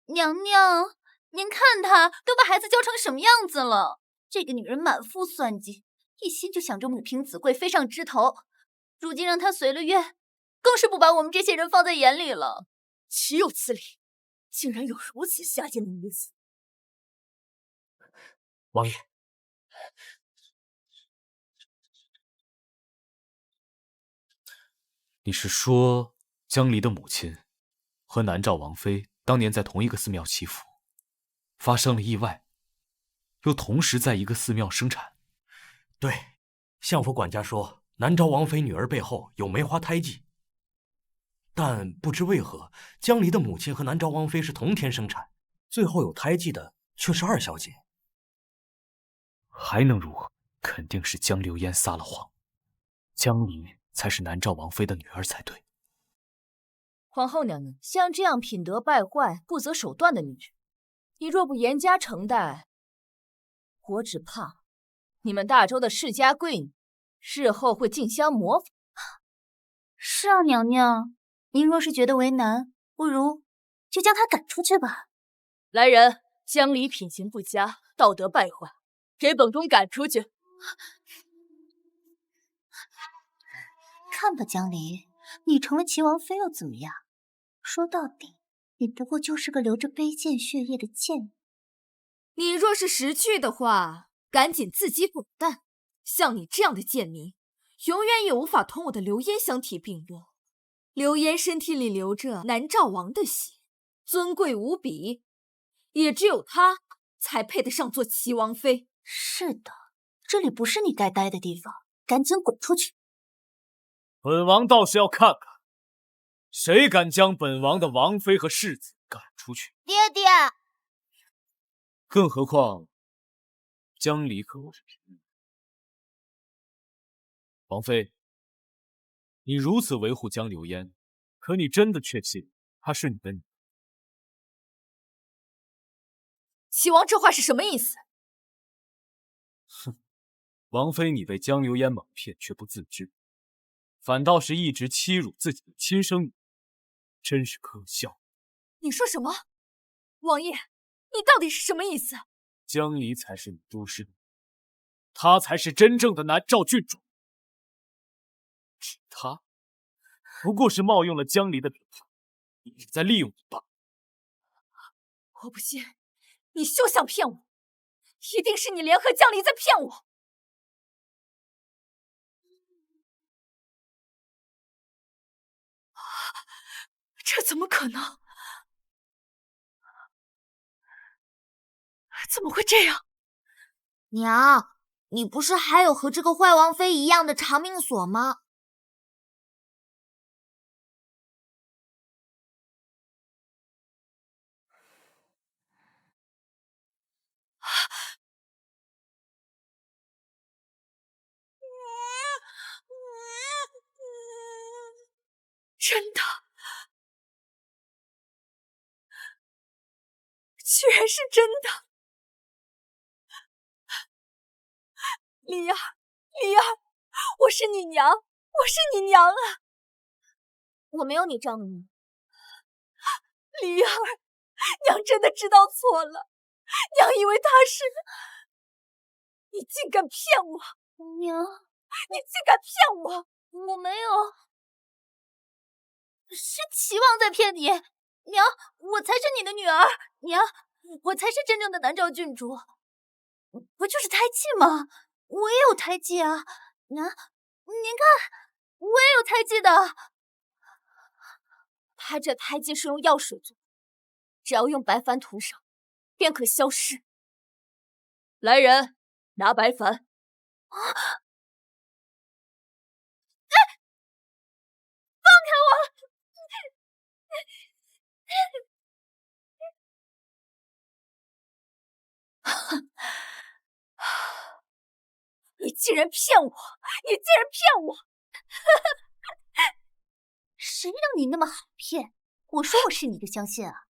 娘娘，您看她都把孩子教成什么样子了？这个女人满腹算计，一心就想着母凭子贵，飞上枝头。如今让她随了愿，更是不把我们这些人放在眼里了。岂有此理！竟然有如此下贱的女子！王爷，你是说江离的母亲和南诏王妃当年在同一个寺庙祈福，发生了意外，又同时在一个寺庙生产？对，相府管家说南诏王妃女儿背后有梅花胎记，但不知为何江离的母亲和南诏王妃是同天生产，最后有胎记的却是二小姐。还能如何？肯定是江流烟撒了谎，江离才是南诏王妃的女儿才对。皇后娘娘，像这样品德败坏、不择手段的女人，你若不严加惩待，我只怕你们大周的世家贵女日后会竞相模仿。是啊，娘娘，您若是觉得为难，不如就将她赶出去吧。来人，江离品行不佳，道德败坏，给本宫赶出去！看吧，江离，你成了齐王妃又怎么样？说到底，你不过就是个流着卑贱血液的贱女。你若是识趣的话，赶紧自己滚蛋！像你这样的贱民，永远也无法同我的流烟相提并论。流烟身体里流着南诏王的血，尊贵无比，也只有她才配得上做齐王妃。是的，这里不是你该待的地方，赶紧滚出去！本王倒是要看看，谁敢将本王的王妃和世子赶出去。爹爹，更何况江离可我是平民。王妃，你如此维护江流烟，可你真的确信她是你的女儿？齐王这话是什么意思？哼，王妃你被江流烟蒙骗却不自知，反倒是一直欺辱自己的亲生女，真是可笑。你说什么？王爷，你到底是什么意思？江离才是你都师的，他才是真正的南诏郡主。只他不过是冒用了江离的名号，一直在利用你罢了。我不信，你休想骗我！一定是你联合江离在骗我！这怎么可能？怎么会这样？娘，你不是还有和这个坏王妃一样的长命锁吗？真的，居然是真的！离儿，离儿，我是你娘，我是你娘啊！我没有你这样的女。离儿，娘真的知道错了，娘以为他是……你竟敢骗我！娘，你竟敢骗我！我没有。是齐王在骗你，娘，我才是你的女儿，娘，我才是真正的南诏郡主，不就是胎记吗？我也有胎记啊，娘，您看，我也有胎记的。他这胎记是用药水做的，只要用白矾涂上，便可消失。来人，拿白矾。啊！放开我！你竟然骗我！你竟然骗我！谁让你那么好骗？我说我是你就相信啊？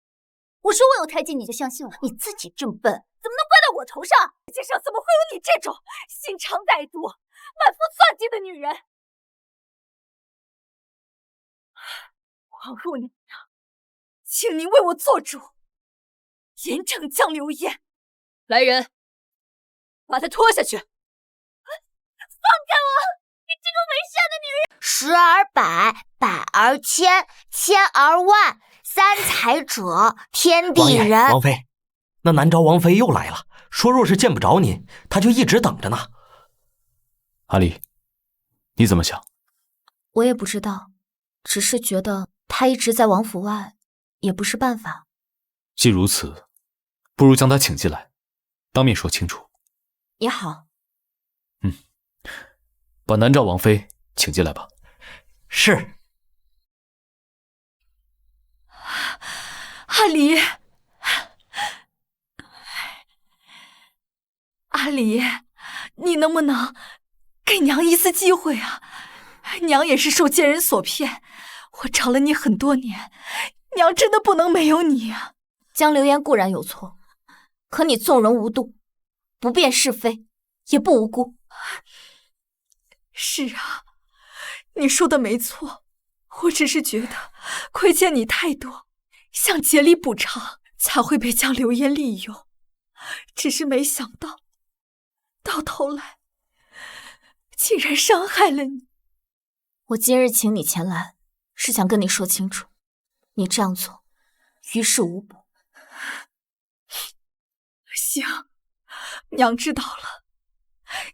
我说我有胎记你就相信我？你自己这么笨，怎么能怪到我头上？世界上怎么会有你这种心肠歹毒、满腹算计的女人？王后娘娘，请您为我做主，严惩江流烟。来人，把她拖下去！放开我！你这个没善的女人！十而百，百而千，千而万，三才者，天地人。王妃，那南诏王妃又来了，说若是见不着您，她就一直等着呢。阿离，你怎么想？我也不知道，只是觉得他一直在王府外，也不是办法。既如此，不如将他请进来，当面说清楚。也好。把南诏王妃请进来吧。是。阿离，阿离，你能不能给娘一次机会啊？娘也是受奸人所骗，我找了你很多年，娘真的不能没有你啊！江流烟固然有错，可你纵容无度，不辨是非，也不无辜。是啊，你说的没错，我只是觉得亏欠你太多，想竭力补偿，才会被江流烟利用。只是没想到，到头来竟然伤害了你。我今日请你前来，是想跟你说清楚，你这样做于事无补。行，娘知道了。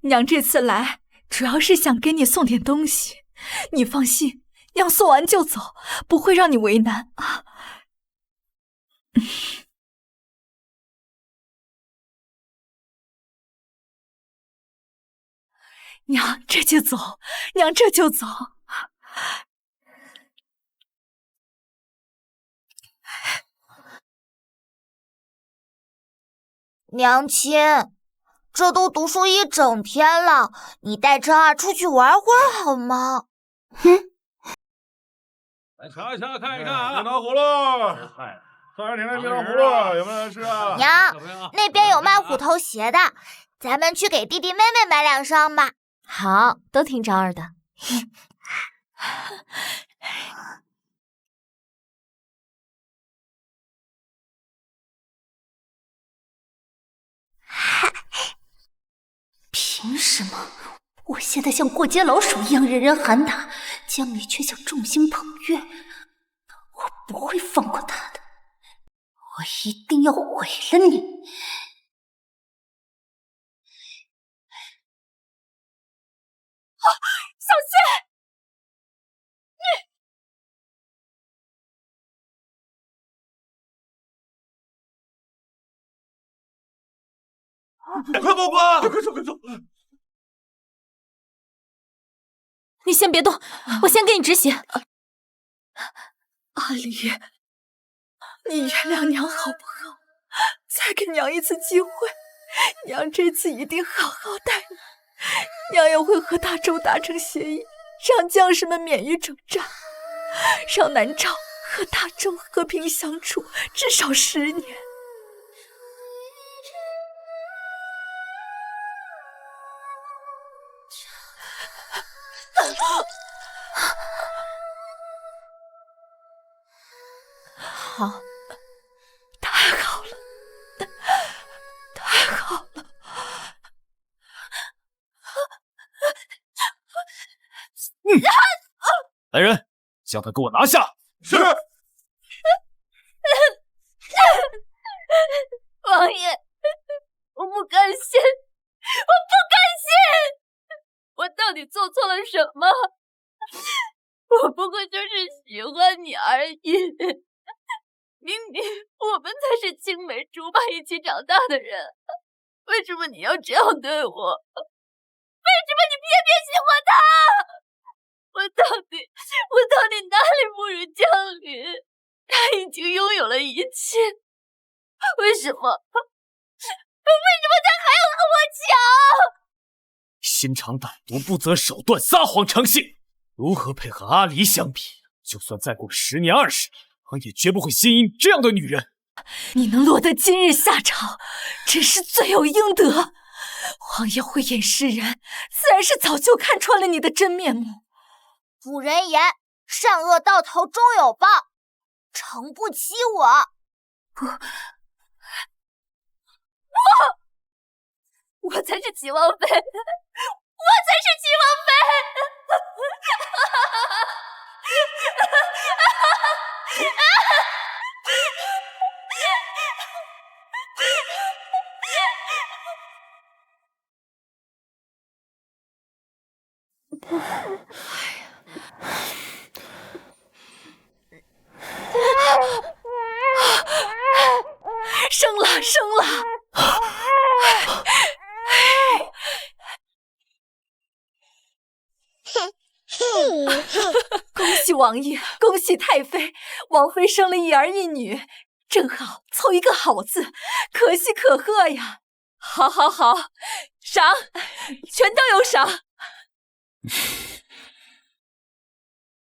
娘这次来主要是想给你送点东西，你放心，娘送完就走，不会让你为难啊。娘这就走，娘这就走。娘亲，这都读书一整天了，你带陈儿出去玩会儿好吗？哼！来瞧一瞧，看一看啊，蜜糖葫芦，酸甜的蜜糖葫芦，有没有人吃啊？娘，那边有卖虎头鞋的，咱们去给弟弟妹妹买2双吧。好，都听张儿的。凭什么我现在像过街老鼠一样人人喊打，江离却像众星捧月？我不会放过他的，我一定要毁了你！小谢，快跑吧！快走！你先别动，我先给你止血。阿离，你原谅娘好不好？再给娘一次机会，娘这次一定好好待你。娘也会和大周达成协议，让将士们免于征战，让南诏和大周和平相处至少10年。好，太好了，太好了！来人，将他给我拿下！是。王爷，我不甘心，我不甘心！我到底做错了什么？我不过就是喜欢你而已。明明我们才是青梅竹马一起长大的人，为什么你要这样对我？为什么你偏偏喜欢他？我到底哪里不如江离？他已经拥有了一切，为什么他还要和我抢？心肠歹毒，不择手段，撒谎成性，如何配和阿离相比？就算再过10年20年，我也绝不会心依这样的女人。你能落得今日下场，真是罪有应得。王爷慧眼识人，自然是早就看穿了你的真面目。古人言，善恶到头终有报，诚不欺我。我才是齐王妃，我才是齐王妃！生了！恭喜王爷，恭喜太妃，王妃生了一儿一女，正好凑一个好字，可喜可贺呀！好，赏，全都有赏。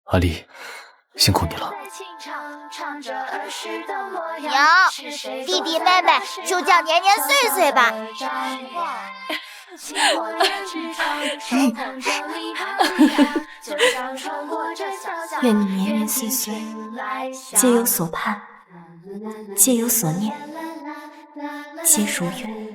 阿离，辛苦你了。娘，弟弟妹妹就叫年年岁岁吧。愿你年年岁岁，皆有所盼，皆有所念，皆如愿。